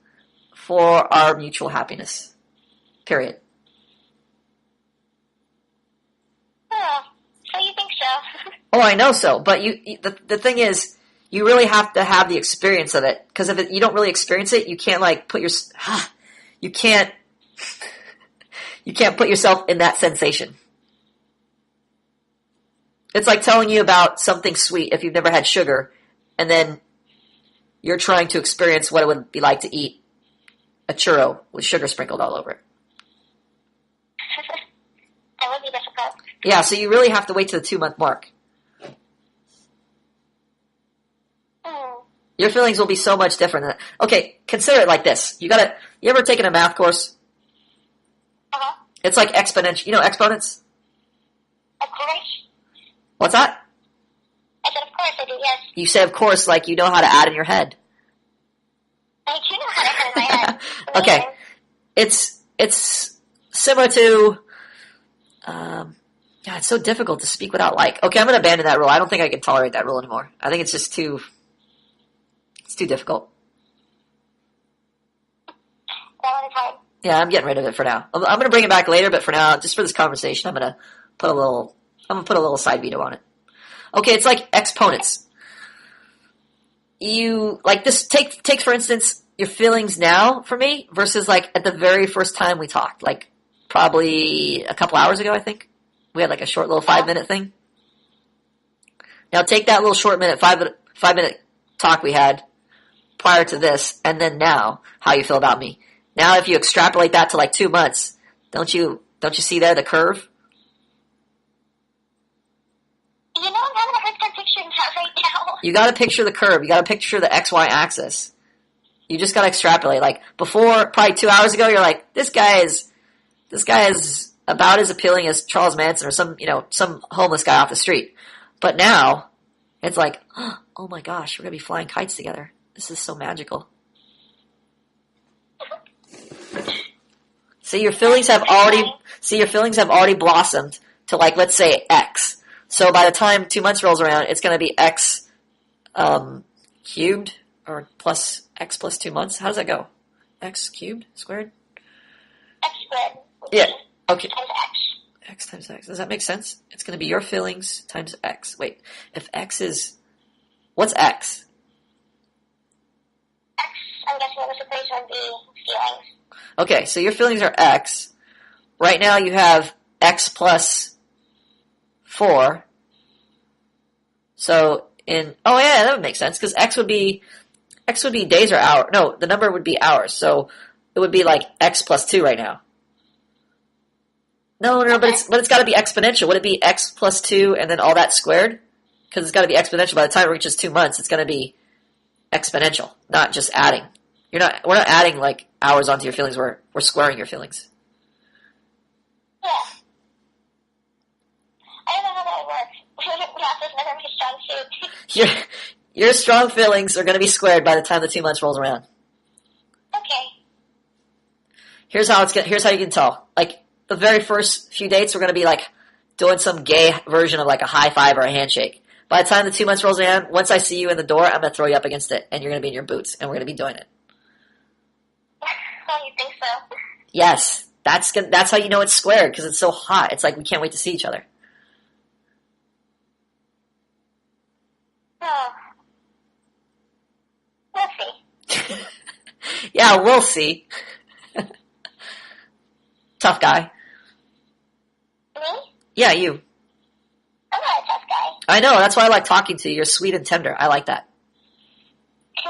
for our mutual happiness. Period.
Oh, so you think so?
Oh, I know so. But the thing is, you really have to have the experience of it. Because if you don't really experience it, you can't you can't put yourself in that sensation. It's like telling you about something sweet if you've never had sugar, and then you're trying to experience what it would be like to eat a churro with sugar sprinkled all over it.
That would be difficult.
Yeah, so you really have to wait to the 2-month mark. Your feelings will be so much different. Okay, consider it like this. You ever taken a math course?
Uh-huh.
It's like exponential. You know exponents?
Of course.
What's that?
I said, of course I do, yes.
You say, of course, like you know how to add in your head.
I do know how to add in my head.
Okay. It's similar to, it's so difficult to speak without like. Okay, I'm going to abandon that rule. I don't think I can tolerate that rule anymore. I think it's just too difficult.
That one is hard.
Yeah, I'm getting rid of it for now. I'm going to bring it back later, but for now, just for this conversation, I'm going to put a little side veto on it. Okay, it's like exponents. You like this. Take for instance your feelings now for me versus like at the very first time we talked, like probably a couple hours ago. I think we had like a short little 5-minute thing. Now take that little short 5-minute talk we had prior to this, and then now how you feel about me. Now, if you extrapolate that to like 2 months, don't you see there the curve?
You know, I'm having a hard time picturing that right now.
You got to picture the curve. You got to picture the XY axis. You just got to extrapolate. Like before, probably 2 hours ago, you're like, this guy is about as appealing as Charles Manson or some homeless guy off the street. But now, it's like, oh my gosh, we're gonna be flying kites together. This is so magical. See, your feelings have already blossomed to like, let's say X. So by the time 2 months rolls around, it's going to be X cubed or plus X plus 2 months. How does that go? X cubed squared?
X squared.
Yeah. Okay.
times X.
X times X. Does that make sense? It's going to be your feelings times X. Wait, if X is... What's X?
X, I'm guessing in this equation would be feelings.
Okay, so your feelings are X. Right now you have X plus 4. So oh yeah, that would make sense, because X would be days or hours. No, the number would be hours. So it would be like X plus 2 right now. No, but it's got to be exponential. Would it be X plus 2 and then all that squared? Because it's got to be exponential. By the time it reaches 2 months, it's going to be exponential, not just adding. We're not adding like hours onto your feelings. We're squaring your feelings.
Yeah. I don't know how that would work. Math is never my strong suit.
Your strong feelings are going to be squared by the time the 2 months rolls around.
Okay.
Here's how you can tell. Like the very first few dates, we're going to be like doing some gay version of like a high five or a handshake. By the time the 2 months rolls around, once I see you in the door, I'm going to throw you up against it, and you're going to be in your boots, and we're going to be doing it.
Oh, you think so?
Yes, that's how you know it's squared, because it's so hot. It's like we can't wait to see each other.
Oh. We'll see.
Yeah, we'll see. Tough guy.
Me?
Yeah, you.
I'm not a tough guy.
I know, that's why I like talking to you. You're sweet and tender. I like that.
I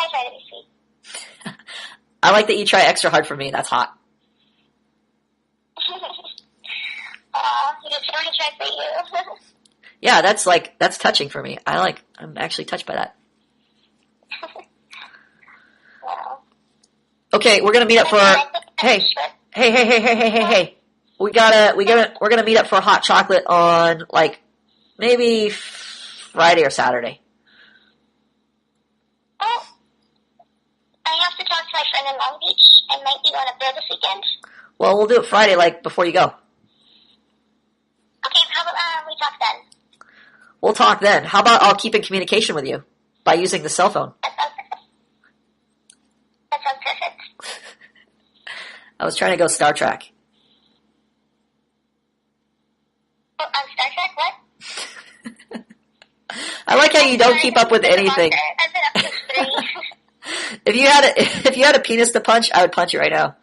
try to be sweet.
I like that you try extra hard for me. That's hot.
You just want to try for you.
Yeah, that's touching for me. I'm actually touched by that.
Well.
Okay, we're gonna meet up for hey. We're gonna meet up for hot chocolate on like maybe Friday or Saturday.
Oh, I have to talk to my friend in Long Beach. I might be going up there this weekend.
Well, we'll do it Friday, like before you go.
Okay, how about we talk then?
We'll talk then. How about I'll keep in communication with you by using the cell phone?
That sounds perfect. That sounds perfect.
I was trying to go Star Trek.
Oh, on Star Trek, what?
I like how you don't keep up with anything.
I've been up since 3.
If you had a penis to punch, I would punch you right now.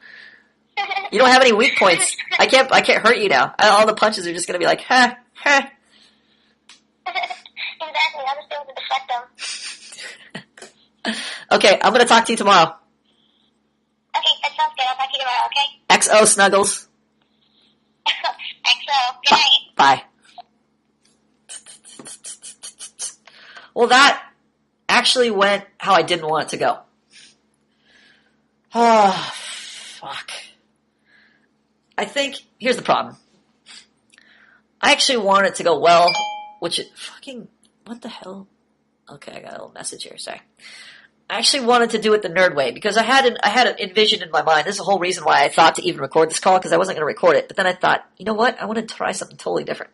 You don't have any weak points. I can't hurt you now. All the punches are just gonna be like, ha, ha.
Exactly. I'll just be able to deflect them.
Okay, I'm gonna talk to you tomorrow.
Okay, that sounds good. I'll talk to you tomorrow, okay?
XO Snuggles.
XO. Good night.
Bye. Well, that actually went how I didn't want it to go. Oh, fuck. I think, here's the problem. I actually wanted it to go well, which it fucking, what the hell? Okay, I got a little message here, sorry. I actually wanted to do it the nerd way, because I had it envisioned in my mind. This is the whole reason why I thought to even record this call, because I wasn't going to record it. But then I thought, you know what? I want to try something totally different.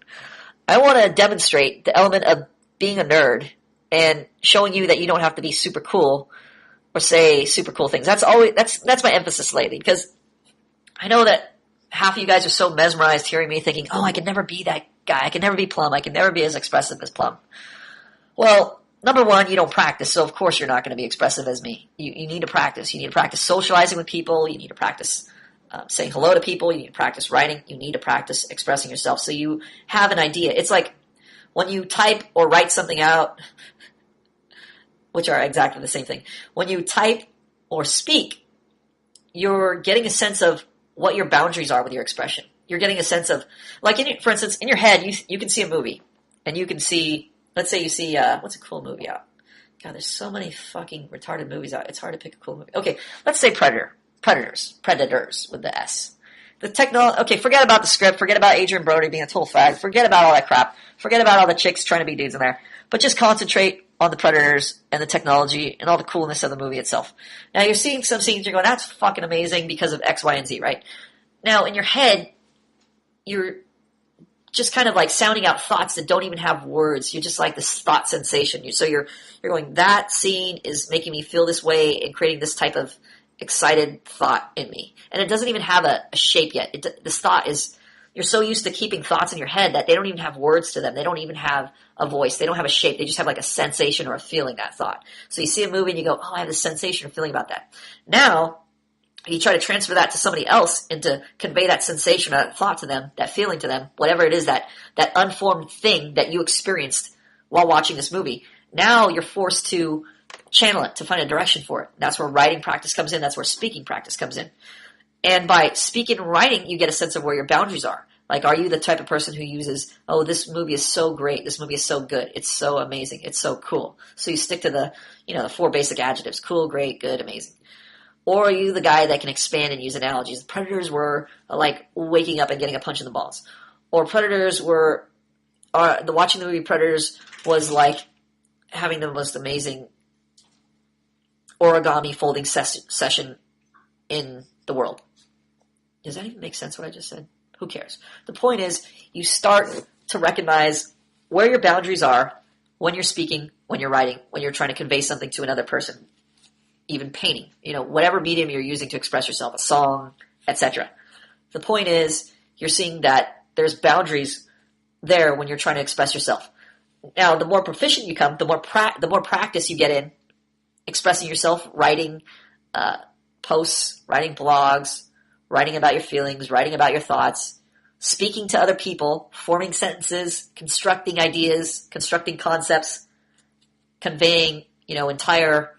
I want to demonstrate the element of being a nerd and showing you that you don't have to be super cool or say super cool things. That's my emphasis lately, because I know that half of you guys are so mesmerized hearing me thinking, oh, I can never be that guy. I can never be Plum. I can never be as expressive as Plum. Well, number one, you don't practice, so of course you're not going to be expressive as me. You need to practice. You need to practice socializing with people. You need to practice saying hello to people. You need to practice writing. You need to practice expressing yourself so you have an idea. It's like when you type or write something out, which are exactly the same thing. When you type or speak, you're getting a sense of what your boundaries are with your expression. You're getting a sense of, like, for instance, in your head, you can see a movie, and you can see, let's say you see, what's a cool movie out? God, there's so many fucking retarded movies out. It's hard to pick a cool movie. Okay, let's say Predators with the S. Okay, forget about the script, forget about Adrian Brody being a total fag, forget about all that crap, forget about all the chicks trying to be dudes in there, but just concentrate on the Predators and the technology and all the coolness of the movie itself. Now, you're seeing some scenes, you're going, that's fucking amazing because of X, Y, and Z, right? Now, in your head, you're just kind of like sounding out thoughts that don't even have words. You're just like this thought sensation. So you're going, that scene is making me feel this way and creating this type of excited thought in me. And it doesn't even have a shape yet. This thought is, you're so used to keeping thoughts in your head that they don't even have words to them. They don't even have a voice. They don't have a shape. They just have like a sensation or a feeling, that thought. So you see a movie and you go, oh, I have this sensation or feeling about that. Now, you try to transfer that to somebody else and to convey that sensation or that thought to them, that feeling to them, whatever it is, that unformed thing that you experienced while watching this movie. Now you're forced to channel it, to find a direction for it. That's where writing practice comes in. That's where speaking practice comes in. And by speaking and writing, you get a sense of where your boundaries are. Like, are you the type of person who uses, oh, this movie is so great, this movie is so good, it's so amazing, it's so cool. So you stick to the 4 basic adjectives: cool, great, good, amazing. Or are you the guy that can expand and use analogies? The Predators were like waking up and getting a punch in the balls. Or watching the movie Predators was like having the most amazing origami folding session in the world. Does that even make sense what I just said? Who cares? The point is, you start to recognize where your boundaries are when you're speaking, when you're writing, when you're trying to convey something to another person, even painting, whatever medium you're using to express yourself, a song, etc. The point is, you're seeing that there's boundaries there when you're trying to express yourself. Now, the more proficient you become, the more practice you get in expressing yourself, writing posts, writing blogs, writing about your feelings, writing about your thoughts, speaking to other people, forming sentences, constructing ideas, constructing concepts, conveying, entire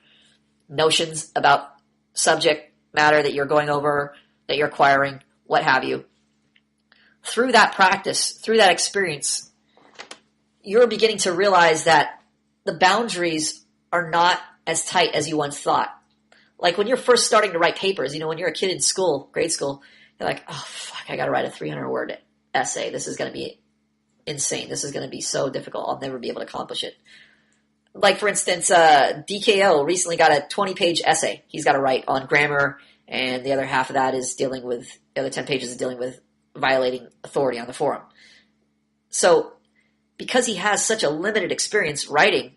notions about subject matter that you're going over, that you're acquiring, what have you. Through that practice, through that experience, you're beginning to realize that the boundaries are not as tight as you once thought. Like when you're first starting to write papers, when you're a kid in school, grade school, you're like, oh, fuck, I got to write a 300-word essay. This is going to be insane. This is going to be so difficult. I'll never be able to accomplish it. Like, for instance, DKO recently got a 20-page essay he's got to write on grammar, and the other half of that is the other 10 pages is dealing with violating authority on the forum. So, because he has such a limited experience writing,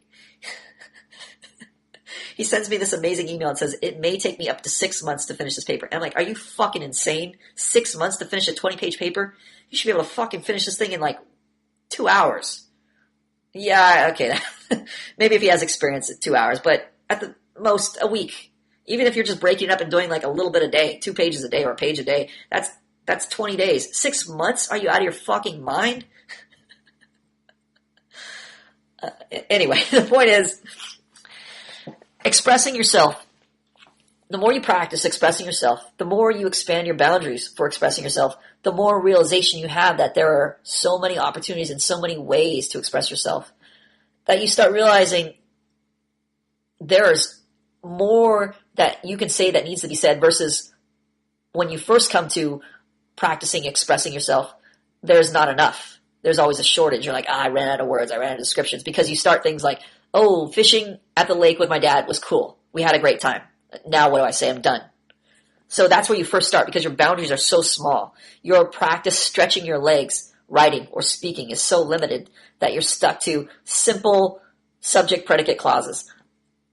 he sends me this amazing email and says, it may take me up to 6 months to finish this paper. And I'm like, are you fucking insane? 6 months to finish a 20-page paper? You should be able to fucking finish this thing in like 2 hours. Yeah, okay. Maybe if he has experience at 2 hours, but at the most a week. Even if you're just breaking it up and doing like a little bit a day, 2 pages a day or a page a day, that's 20 days. 6 months? Are you out of your fucking mind? Anyway, the point is, expressing yourself, the more you practice expressing yourself, the more you expand your boundaries for expressing yourself, the more realization you have that there are so many opportunities and so many ways to express yourself, that you start realizing there's more that you can say that needs to be said versus when you first come to practicing expressing yourself, there's not enough. There's always a shortage. You're like, I ran out of words. I ran out of descriptions, because you start things like, oh, fishing at the lake with my dad was cool. We had a great time. Now what do I say? I'm done. So that's where you first start, because your boundaries are so small. Your practice stretching your legs, writing or speaking, is so limited that you're stuck to simple subject-predicate clauses.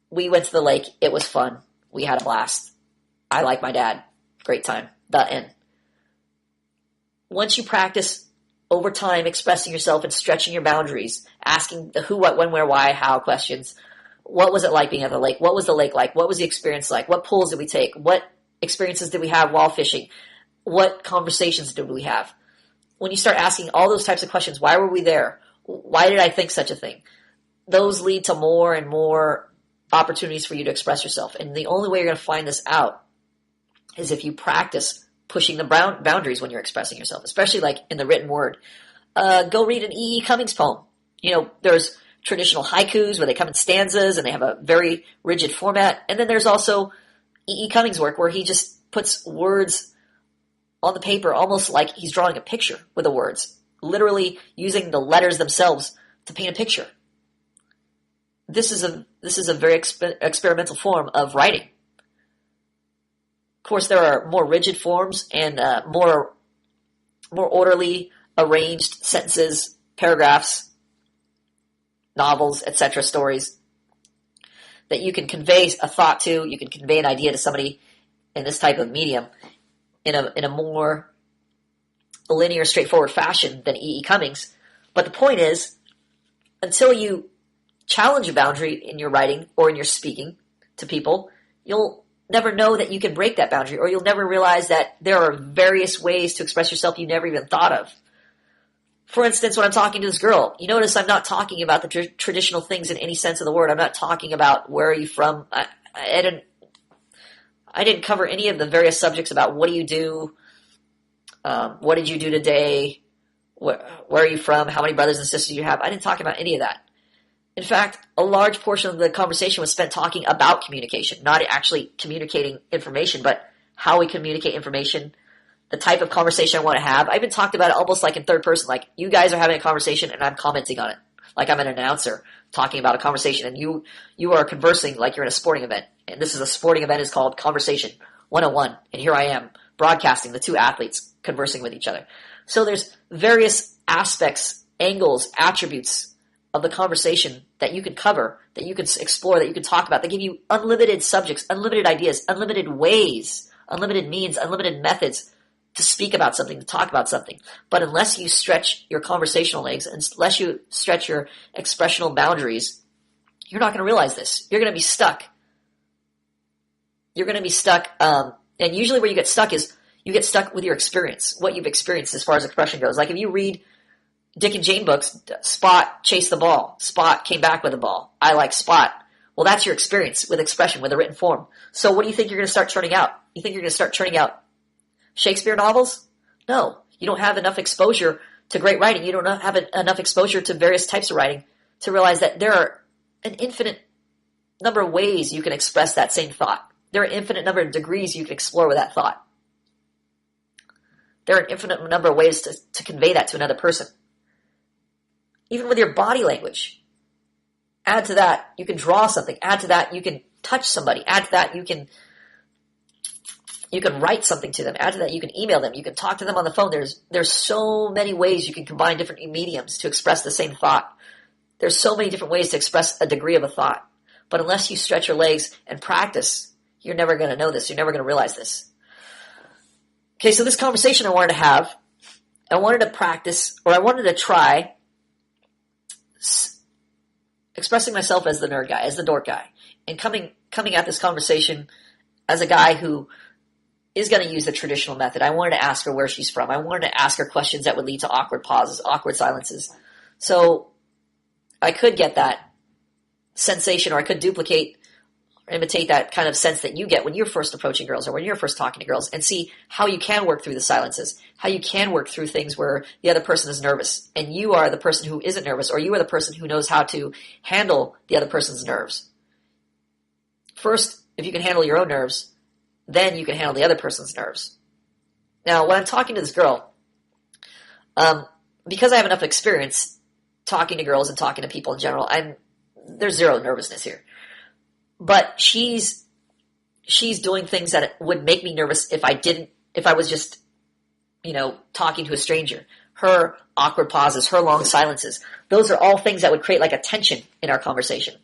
We went to the lake. It was fun. We had a blast. I like my dad. Great time. The end. Once you practice over time expressing yourself and stretching your boundaries, asking the who, what, when, where, why, how questions. What was it like being at the lake? What was the lake like? What was the experience like? What pulls did we take? What experiences did we have while fishing? What conversations did we have? When you start asking all those types of questions, why were we there? Why did I think such a thing? Those lead to more and more opportunities for you to express yourself. And the only way you're going to find this out is if you practice pushing the boundaries when you're expressing yourself, especially like in the written word. Go read an E. E. Cummings poem. There's traditional haikus where they come in stanzas and they have a very rigid format. And then there's also E. E. Cummings' work where he just puts words on the paper almost like he's drawing a picture with the words, literally using the letters themselves to paint a picture. This is a very experimental form of writing. Of course, there are more rigid forms and more orderly, arranged sentences, paragraphs, novels, etc., stories that you can convey a thought to, you can convey an idea to somebody in this type of medium in a more linear, straightforward fashion than E.E. Cummings. But the point is, until you challenge a boundary in your writing or in your speaking to people, you'll never know that you can break that boundary, or you'll never realize that there are various ways to express yourself you never even thought of. For instance, when I'm talking to this girl, you notice I'm not talking about the traditional things in any sense of the word. I'm not talking about where are you from. I didn't cover any of the various subjects about what do you do, what did you do today, where are you from, how many brothers and sisters you have. I didn't talk about any of that. In fact, a large portion of the conversation was spent talking about communication, not actually communicating information, but how we communicate information, the type of conversation I want to have. I even talked about it almost like in third person, like you guys are having a conversation and I'm commenting on it, like I'm an announcer talking about a conversation, and you are conversing like you're in a sporting event. And this is a sporting event is called Conversation 101, and here I am broadcasting the two athletes conversing with each other. So there's various aspects, angles, attributes of the conversation that you can cover, that you can explore, that you can talk about. They give you unlimited subjects, unlimited ideas, unlimited ways, unlimited means, unlimited methods to speak about something, to talk about something. But unless you stretch your conversational legs, unless you stretch your expressional boundaries, you're not going to realize this. You're going to be stuck. You're going to be stuck. And usually where you get stuck is you get stuck with your experience, what you've experienced as far as expression goes. Like if you read Dick and Jane books, Spot chased the ball. Spot came back with the ball. I like Spot. Well, that's your experience with expression, with a written form. So what do you think you're going to start churning out? You think you're going to start churning out Shakespeare novels? No. You don't have enough exposure to great writing. You don't have enough exposure to various types of writing to realize that there are an infinite number of ways you can express that same thought. There are an infinite number of degrees you can explore with that thought. There are an infinite number of ways to convey that to another person. Even with your body language. Add to that, you can draw something. Add to that, you can touch somebody. Add to that, you can write something to them. Add to that, you can email them. You can talk to them on the phone. There's so many ways you can combine different mediums to express the same thought. There's so many different ways to express a degree of a thought. But unless you stretch your legs and practice, you're never going to know this. You're never going to realize this. Okay, so this conversation I wanted to have, I wanted to practice, or I wanted to try expressing myself as the nerd guy, as the dork guy, and coming at this conversation as a guy who is going to use the traditional method. I wanted to ask her where she's from. I wanted to ask her questions that would lead to awkward pauses, awkward silences. So I could get that sensation, or I could duplicate or imitate that kind of sense that you get when you're first approaching girls or when you're first talking to girls, and see how you can work through the silences, how you can work through things where the other person is nervous and you are the person who isn't nervous, or you are the person who knows how to handle the other person's nerves. First, if you can handle your own nerves, then you can handle the other person's nerves. Now, when I'm talking to this girl, because I have enough experience talking to girls and talking to people in general, there's zero nervousness here. But she's doing things that would make me nervous if I was just, talking to a stranger. Her awkward pauses, her long silences, those are all things that would create like a tension in our conversation.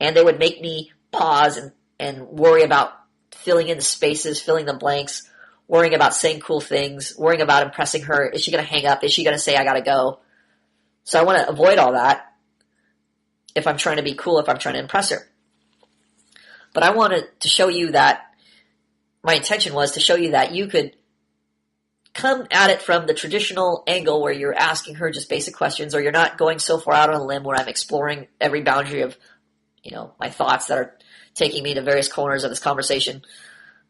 And they would make me pause and worry about filling in the spaces, filling the blanks, worrying about saying cool things, worrying about impressing her. Is she going to hang up? Is she going to say, I got to go? So I want to avoid all that if I'm trying to be cool, if I'm trying to impress her. But I wanted to show you that my intention was to show you that you could come at it from the traditional angle where you're asking her just basic questions, or you're not going so far out on a limb where I'm exploring every boundary of, my thoughts that are taking me to various corners of this conversation.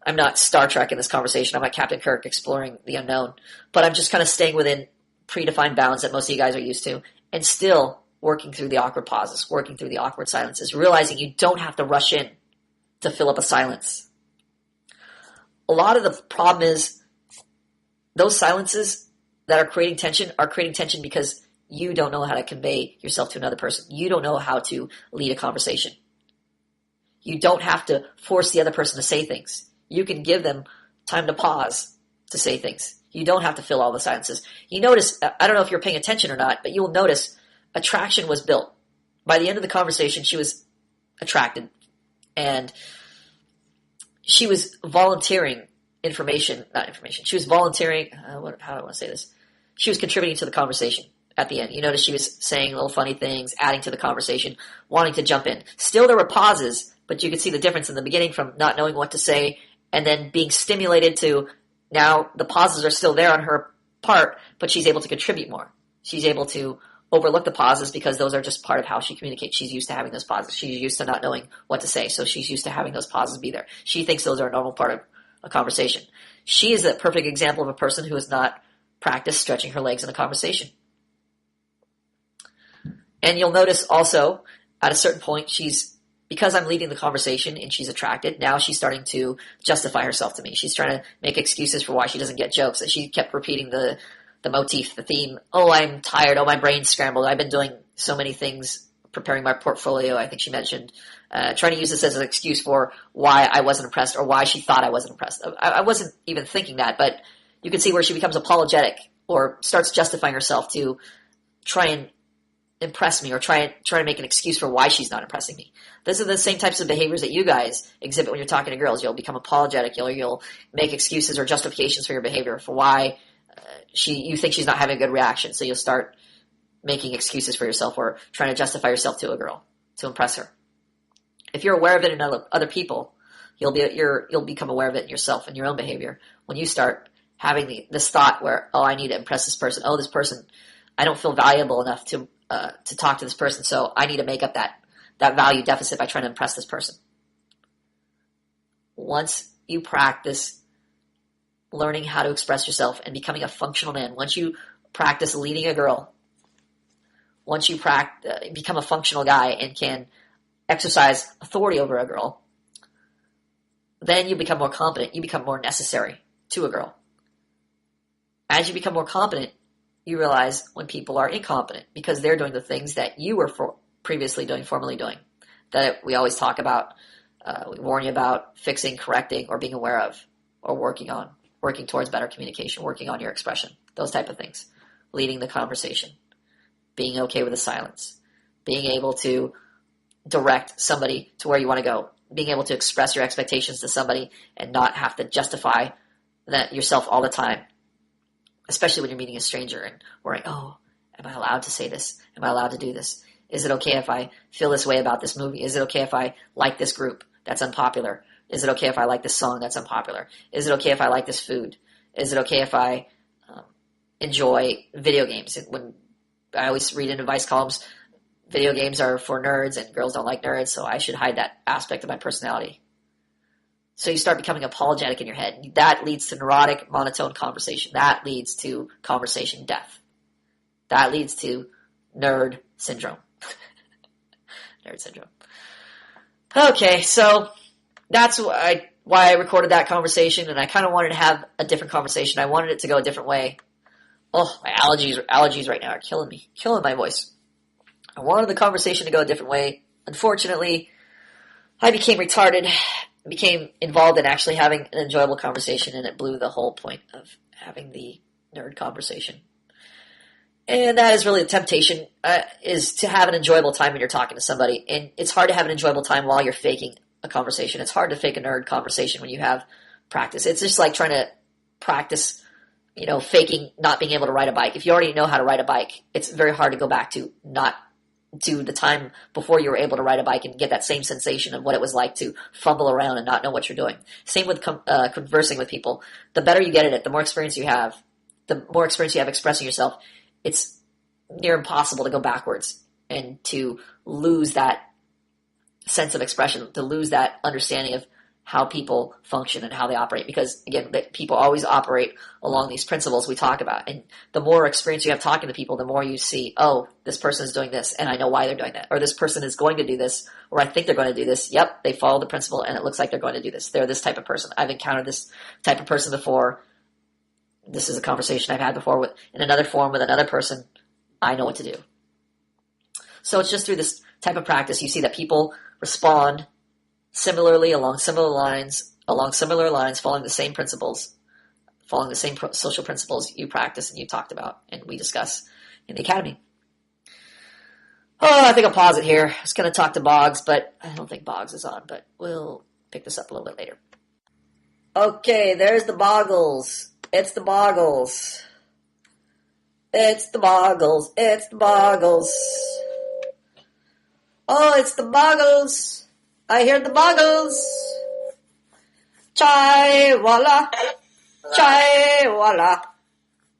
I'm not Star Trek in this conversation. I'm not Captain Kirk exploring the unknown. But I'm just kind of staying within predefined bounds that most of you guys are used to, and still working through the awkward pauses, working through the awkward silences, realizing you don't have to rush in to fill up a silence. A lot of the problem is those silences that are creating tension because you don't know how to convey yourself to another person. You don't know how to lead a conversation. You don't have to force the other person to say things. You can give them time to pause to say things. You don't have to fill all the silences. You notice, I don't know if you're paying attention or not, but you'll notice attraction was built. By the end of the conversation, she was attracted. And she was volunteering not information. She was volunteering, how do I want to say this? She was contributing to the conversation at the end. You notice she was saying little funny things, adding to the conversation, wanting to jump in. Still there were pauses, but you could see the difference in the beginning from not knowing what to say and then being stimulated to now the pauses are still there on her part, but she's able to contribute more. She's able to overlook the pauses because those are just part of how she communicates. She's used to having those pauses. She's used to not knowing what to say, so she's used to having those pauses be there. She thinks those are a normal part of a conversation. She is a perfect example of a person who has not practiced stretching her legs in a conversation. And you'll notice also, at a certain point, because I'm leading the conversation and she's attracted, now she's starting to justify herself to me. She's trying to make excuses for why she doesn't get jokes. And she kept repeating the motif, the theme. Oh, I'm tired. Oh, my brain's scrambled. I've been doing so many things, preparing my portfolio, I think she mentioned, trying to use this as an excuse for why I wasn't impressed or why she thought I wasn't impressed. I wasn't even thinking that, but you can see where she becomes apologetic or starts justifying herself to try and impress me or try to make an excuse for why she's not impressing me. These are the same types of behaviors that you guys exhibit when you're talking to girls. You'll become apologetic. You'll make excuses or justifications for your behavior for why you think she's not having a good reaction. So you'll start making excuses for yourself or trying to justify yourself to a girl to impress her. If you're aware of it in other people, you'll become aware of it in yourself and your own behavior when you start having this thought where, oh, I need to impress this person. Oh, this person, I don't feel valuable enough to talk to this person, so I need to make up that value deficit by trying to impress this person. Once you practice learning how to express yourself and becoming a functional man, once you practice leading a girl, once you become a functional guy and can exercise authority over a girl, then you become more competent. You become more necessary to a girl. As you become more competent, you realize when people are incompetent because they're doing the things that you were formerly doing, that we always talk about, we warn you about fixing, correcting, or being aware of, or working towards better communication, working on your expression, those type of things, leading the conversation, being okay with the silence, being able to direct somebody to where you want to go, being able to express your expectations to somebody and not have to justify that yourself all the time. Especially when you're meeting a stranger and worrying, oh, am I allowed to say this? Am I allowed to do this? Is it okay if I feel this way about this movie? Is it okay if I like this group that's unpopular? Is it okay if I like this song that's unpopular? Is it okay if I like this food? Is it okay if I enjoy video games? When I always read in advice columns, video games are for nerds and girls don't like nerds, so I should hide that aspect of my personality. So you start becoming apologetic in your head. That leads to neurotic, monotone conversation. That leads to conversation death. That leads to nerd syndrome. Nerd syndrome. Okay, so that's why I recorded that conversation, and I kind of wanted to have a different conversation. I wanted it to go a different way. Oh, my allergies right now are killing me, killing my voice. I wanted the conversation to go a different way. Unfortunately, I became retarded. Became involved in actually having an enjoyable conversation, and it blew the whole point of having the nerd conversation. And that is really the temptation, is to have an enjoyable time when you're talking to somebody. And it's hard to have an enjoyable time while you're faking a conversation. It's hard to fake a nerd conversation when you have practice. It's just like trying to practice, faking not being able to ride a bike. If you already know how to ride a bike, it's very hard to go back to not to the time before you were able to ride a bike and get that same sensation of what it was like to fumble around and not know what you're doing. Same with conversing with people. The better you get at it, the more experience you have expressing yourself, it's near impossible to go backwards and to lose that sense of expression, to lose that understanding of how people function and how they operate. Because, again, people always operate along these principles we talk about. And the more experience you have talking to people, the more you see, oh, this person is doing this, and I know why they're doing that. Or this person is going to do this, or I think they're going to do this. Yep, they follow the principle, and it looks like they're going to do this. They're this type of person. I've encountered this type of person before. This is a conversation I've had before in another forum with another person. I know what to do. So it's just through this type of practice you see that people respond similarly, along similar lines, following the same principles, following the same social principles you practice and you talked about and we discuss in the academy. Oh, I think I'll pause it here. I was going to talk to Boggs, but I don't think Boggs is on, but we'll pick this up a little bit later. Okay, there's the boggles. It's the boggles. It's the boggles. It's the boggles. Oh, it's the boggles. I hear the boggles. Chai walla. Chai walla.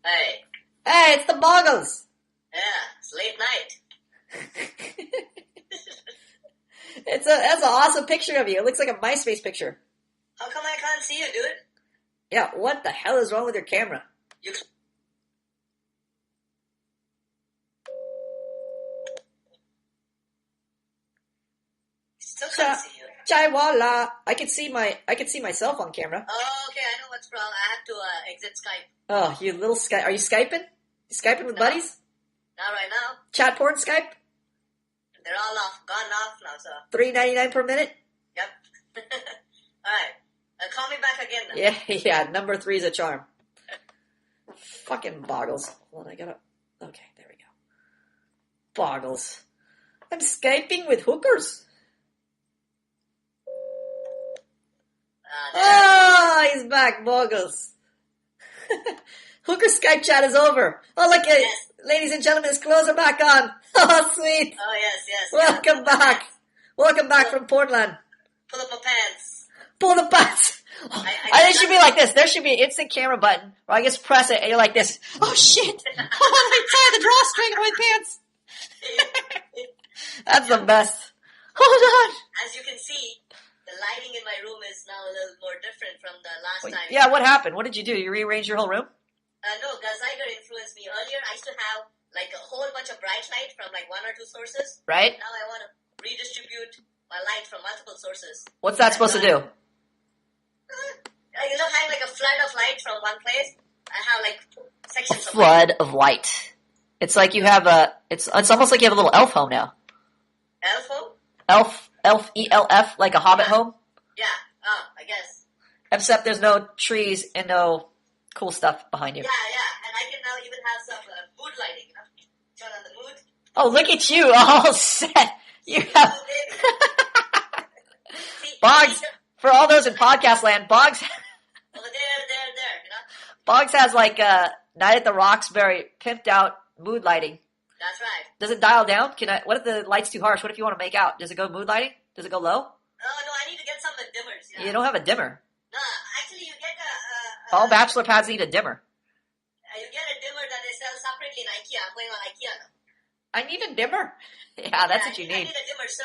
Hey.
Hey, it's the boggles.
Yeah, it's late night.
That's an awesome picture of you. It looks like a MySpace picture.
How come I can't see you, dude?
Yeah, what the hell is wrong with your camera?
You still can't see you.
Chai walla. I can see myself on camera.
Oh, okay, I know what's wrong. I have to exit Skype.
Oh, you little Skype. Are you Skyping? You Skyping with buddies?
Not right now.
Chat porn Skype?
They're all gone off now, so.
$3.99 per minute?
Yep. Alright. Call me back again then.
Yeah, number 3 is a charm. Fucking boggles. Hold on, Okay, there we go. Boggles. I'm Skyping with hookers. Oh, he's back, boggles. Hooker Skype chat is over. Oh, look,
Yes.
ladies and gentlemen, his clothes are back on. Oh, sweet.
Oh, yes.
Welcome back. Welcome back from Portland.
Pull up my pants.
Pull the pants. It should be like this. There should be an instant camera button. Or I guess press it and you're like this. Oh, shit. Oh, let me tie the drawstring on my pants. That's the best. Hold on.
As you can see, the lighting in my room is now a little more different from the last time.
Yeah, what happened? What did you do? You rearranged your whole room?
No, Gazaiger influenced me. Earlier, I used to have like a whole bunch of bright light from like 1 or 2 sources.
Right?
Now I want to redistribute my light from multiple sources.
What's that supposed to do?
Having like a flood of light from one place, I have like sections of
Flood of light. It's like you have it's almost like you have a little elf home now.
Elf home?
Elf, E-L-F, like a hobbit home.
Yeah, I guess.
Except there's no trees and no cool stuff behind you.
Yeah, and I can now even have some mood lighting, turn on the mood.
Oh, look at you, all set. You have...
See,
Boggs, for all those in podcast land, Boggs...
Oh, there,
Boggs has like Night at the Roxbury pimped out mood lighting.
That's right.
Does it dial down? What if the light's too harsh? What if you want to make out? Does it go mood lighting? Does it go low?
No, I need to get some dimmers.
You don't have a dimmer.
No, actually, you get
All bachelor pads need a dimmer.
you get a dimmer that they sell separately in IKEA. I'm going on IKEA now.
I need a dimmer. Yeah, that's what you
I
need.
need a dimmer, sir.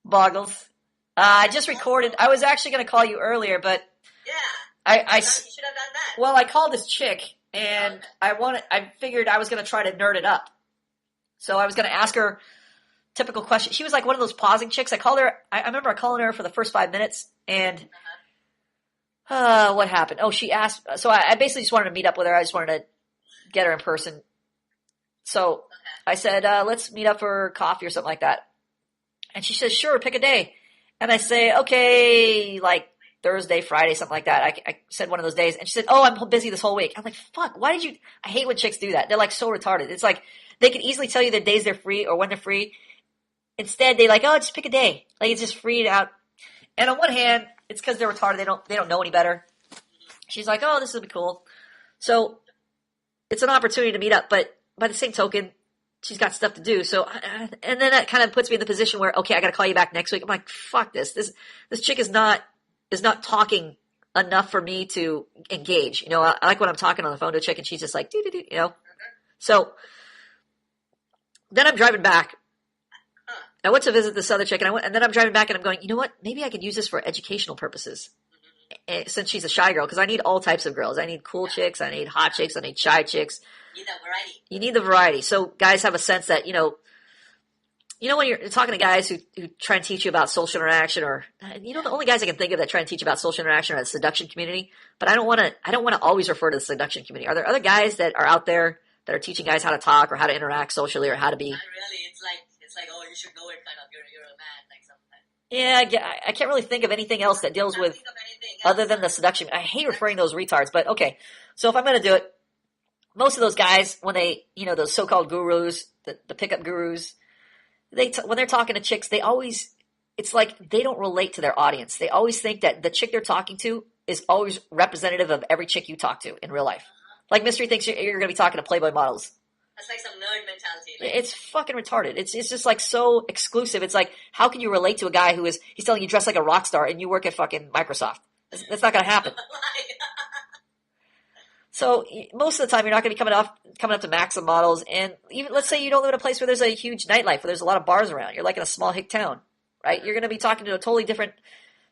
Boggles. I just recorded. I was actually going to call you earlier, but
Yeah.
I
You should have done that.
well, I called this chick, and I figured I was going to try to nerd it up. So I was going to ask her typical question. She was like one of those pausing chicks. I called her. I remember calling her for the first 5 minutes, and what happened? Oh, she asked. So I basically just wanted to meet up with her. I just wanted to get her in person. So I said, let's meet up for coffee or something like that. And she says, sure, pick a day. And I say, okay, like Thursday, Friday, something like that. I said one of those days. And she said, oh, I'm busy this whole week. I'm like, fuck, why did you? I hate when chicks do that. They're like so retarded. It's like they can easily tell you the days they're free or when they're free. Instead, they like, oh, just pick a day. Like it's just free out. And on one hand, it's because they're retarded. They don't know any better. She's like, oh, this will be cool. So it's an opportunity to meet up. But by the same token, she's got stuff to do. So, and then that kind of puts me in the position where, okay, I got to call you back next week. I'm like, fuck this. This chick is not talking enough for me to engage. You know, I like when I'm talking on the phone to a chick and she's just like, doo-doo-doo, you know? So then I'm driving back. I went to visit this other chick and then I'm driving back and I'm going, you know what? Maybe I could use this for educational purposes. Since she's a shy girl, because I need all types of girls. I need cool chicks. I need hot chicks. I need shy chicks.
You need that variety.
You need the variety. So guys have a sense that, you know when you're talking to guys who try and teach you about social interaction or, the only guys I can think of that try and teach about social interaction are the seduction community. But I don't want to always refer to the seduction community. Are there other guys that are out there that are teaching guys how to talk or how to interact socially or how to be?
Not really. It's like, oh, you should know it kind of. You're a man, like something.
Yeah, I can't really think of anything else that deals with other than the seduction. I hate referring to those retards, but okay. So if I'm going to do it, most of those guys, when they, those so-called gurus, the pickup gurus, when they're talking to chicks, they always it's like they don't relate to their audience. They always think that the chick they're talking to is always representative of every chick you talk to in real life. Like Mystery thinks you're going to be talking to Playboy models.
That's like some nerd mentality. Like.
It's fucking retarded. It's just like so exclusive. It's like, how can you relate to a guy who he's telling you dress like a rock star and you work at fucking Microsoft? That's not going to happen. So most of the time, you're not going to be coming up to Maxim models, and even let's say you don't live in a place where there's a huge nightlife, where there's a lot of bars around. You're like in a small hick town, right? You're going to be talking to a totally different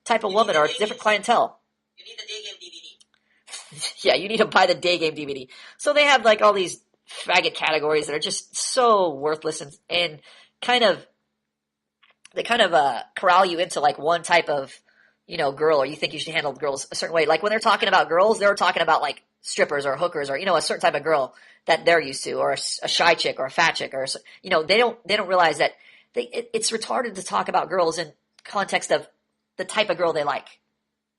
type of woman or a different clientele.
You need the day game DVD.
Yeah, you need to buy the day game DVD. So they have like all these faggot categories that are just so worthless and kind of corral you into like one type of girl, or you think you should handle girls a certain way. Like when they're talking about girls, they're talking about like strippers or hookers or a certain type of girl that they're used to, or a shy chick or a fat chick, or they don't realize that it's retarded to talk about girls in context of the type of girl they like.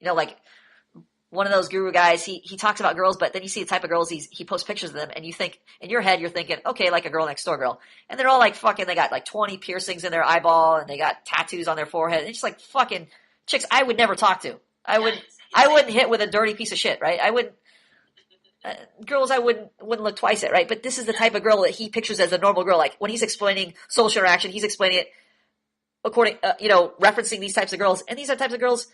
Like one of those guru guys, he talks about girls, but then you see the type of girls he posts pictures of them, and you think in your head you're thinking, okay, like a girl next door girl, and they're all like fucking, they got like 20 piercings in their eyeball and they got tattoos on their forehead. And it's just like fucking chicks I would never talk to. I wouldn't hit with a dirty piece of shit, right? I wouldn't. Girls I wouldn't look twice at, right? But this is the type of girl that he pictures as a normal girl. Like when he's explaining social interaction, he's explaining it according, referencing these types of girls. And these are types of girls.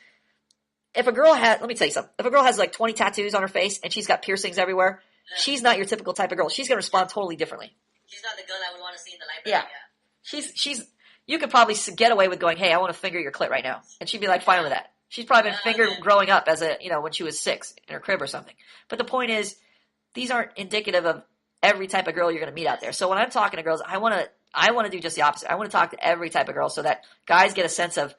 Let me tell you something. If a girl has like 20 tattoos on her face and she's got piercings everywhere, she's not your typical type of girl. She's going to respond totally differently.
She's not the girl I would want to see in the library.
Yeah. You could probably get away with going, hey, I want to finger your clit right now. And she'd be like, fine with that. She's probably been fingered growing up as when she was 6 in her crib or something. But the point is, these aren't indicative of every type of girl you're going to meet out there. So when I'm talking to girls, I want to do just the opposite. I want to talk to every type of girl so that guys get a sense of,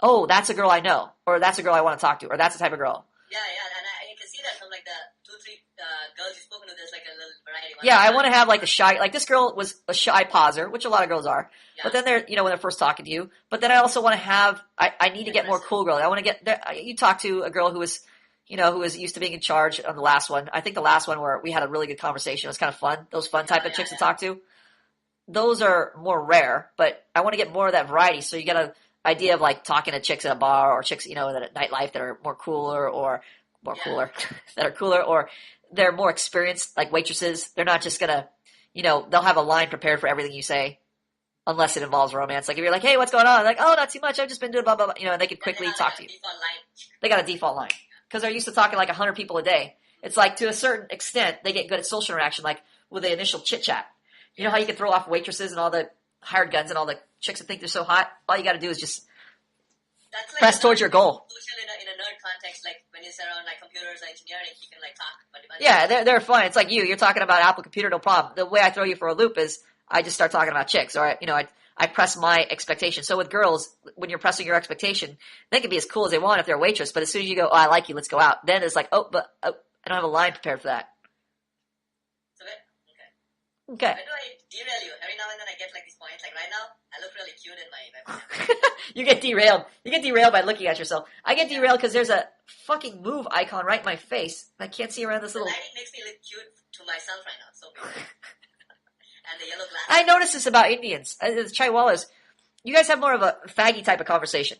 oh, that's a girl I know, or that's a girl I want to talk to, or that's the type of girl.
Yeah, and I can see that from like the 2-3 girls you've spoken to. There's like a little variety.
Yeah, I want to have like like this girl was a shy poser, which a lot of girls are. Yeah. But then they're, when they're first talking to you. But then I also want to have, I need to get more cool girls. I want to get there. You talk to a girl who was, who was used to being in charge on the last one. I think the last one where we had a really good conversation. It was kind of fun. Those fun type of chicks to talk to. Those are more rare, but I want to get more of that variety. So you get an idea of like talking to chicks at a bar, or chicks, that at nightlife that are more cooler, or that are cooler, or they're more experienced, like waitresses. They're not just gonna, they'll have a line prepared for everything you say, unless it involves romance. Like if you're like, hey, what's going on? Like, oh, not too much. I've just been doing blah, blah, blah. And they can quickly talk to you. They got a default line. Because they're used to talking like 100 people a day. It's like, to a certain extent, they get good at social interaction, like with the initial chit-chat. You know how you can throw off waitresses and all the hired guns and all the chicks that think they're so hot? All you got to do is just press towards your goal.
In a nerd context, like when you sit around like computers and engineering, you can like talk.
Yeah, they're fun. It's like you're talking about Apple Computer, no problem. The way I throw you for a loop is I just start talking about chicks, or I press my expectation. So with girls, when you're pressing your expectation, they can be as cool as they want if they're a waitress, but as soon as you go, oh, I like you, let's go out, then it's like, I don't have a line prepared for that. Okay.
Why do I derail you? Every now and then I get like these points. Like right now, I look really cute in my
You get derailed. You get derailed by looking at yourself. I get derailed because there's a fucking move icon right in my face. I can't see around this little...
The lighting makes me look cute to myself right now. So and the yellow glasses.
I noticed this about Indians. The Chaiwalas. You guys have more of a faggy type of conversation.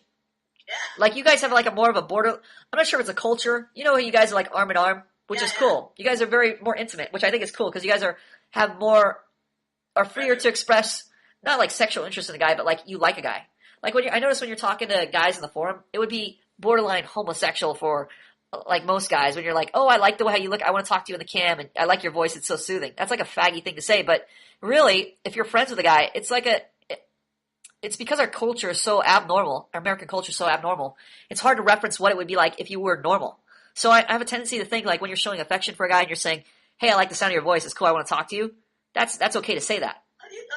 Yeah.
Like you guys have like a more of a border... I'm not sure if it's a culture. How you guys are like arm in arm, which is cool. You guys are very more intimate, which I think is cool because you guys are freer to express not like sexual interest in a guy, but like you like a guy. Like I notice when you're talking to guys in the forum, it would be borderline homosexual for like most guys when you're like, oh, I like the way how you look. I want to talk to you in the cam, and I like your voice. It's so soothing. That's like a faggy thing to say, but really, if you're friends with a guy, it's because our culture is so abnormal. Our American culture is so abnormal. It's hard to reference what it would be like if you were normal. So I have a tendency to think like when you're showing affection for a guy and you're saying, hey, I like the sound of your voice. It's cool. I want to talk to you. That's okay to say that.
How do you know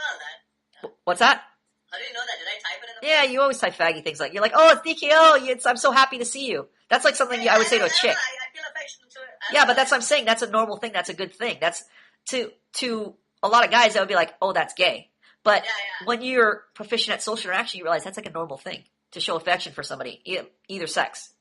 that?
What's that?
How do you know that? Did I type it in the
Yeah, you always type faggy things like, you're like, oh, it's DKO. I'm so happy to see you. That's like something I would say to a chick.
I feel affection to it.
Yeah, but that's what I'm saying. That's a normal thing. That's a good thing. That's to a lot of guys that would be like, oh, that's gay. But when you're proficient at social interaction, you realize that's like a normal thing to show affection for somebody, either sex.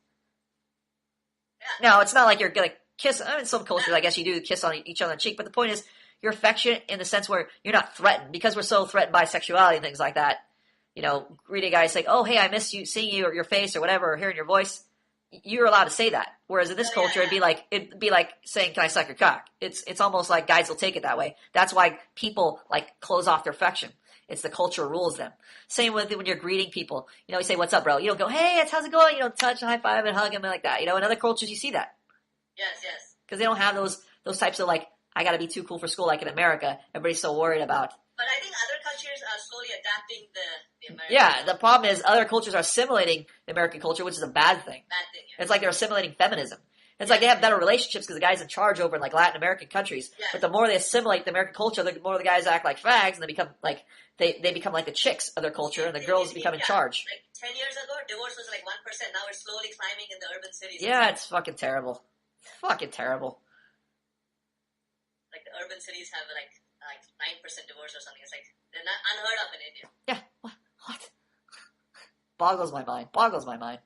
Yeah. Now, it's not like you're going to kiss. In some cultures, I guess you do kiss on each other on the cheek. But the point is, you're affectionate in the sense where you're not threatened. Because we're so threatened by sexuality and things like that, greet a guy saying, "Oh, hey, I miss you, seeing you or your face or whatever, or hearing your voice." You're allowed to say that. Whereas in this culture, it'd be like saying, "Can I suck your cock?" It's almost like guys will take it that way. That's why people like close off their affection. It's the culture rules them. Same with when you're greeting people. You say, "What's up, bro?" You don't go, "Hey, how's it going?" You don't touch, high five, and hug them like that. In other cultures, you see that.
Yes.
Because they don't have those types of like, I got to be too cool for school like in America. Everybody's so worried about.
But I think other cultures are slowly adapting the American.
Yeah, the problem is other cultures are assimilating the American culture, which is a bad thing.
Yeah.
It's like they're assimilating feminism. It's like they have better relationships because the guy's in charge over in like Latin American countries.
Yeah.
But the more they assimilate the American culture, the more the guys act like fags, and they become like they become like the chicks of their culture, and the girls become in charge.
Like 10 years ago, divorce was like 1%. Now it's slowly climbing in the urban cities.
Yeah, it's fucking terrible. Fucking terrible.
Like the urban cities have like 9% divorce or something. It's like they're not unheard of in India.
Yeah. What? Boggles my mind.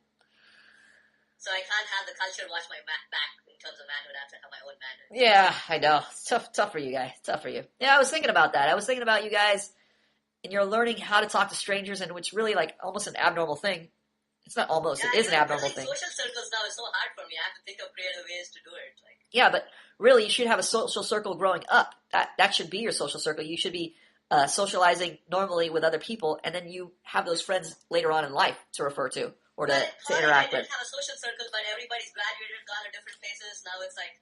So I can't have the culture watch my back in terms of manhood. I have to have my own manhood.
Yeah, I know. It's tough for you guys. Tough for you. Yeah, I was thinking about that. I was thinking about you guys, and you're learning how to talk to strangers, and which really like almost an abnormal thing. It's not almost. It is an abnormal thing.
Social circles now is so hard for me. I have to think of creative ways to do it.
Yeah, but really, you should have a social circle growing up. That should be your social circle. You should be socializing normally with other people, and then you have those friends later on in life to refer to or to interact with.
I didn't have a social circle, but everybody's graduated, gone to different places. Now it's like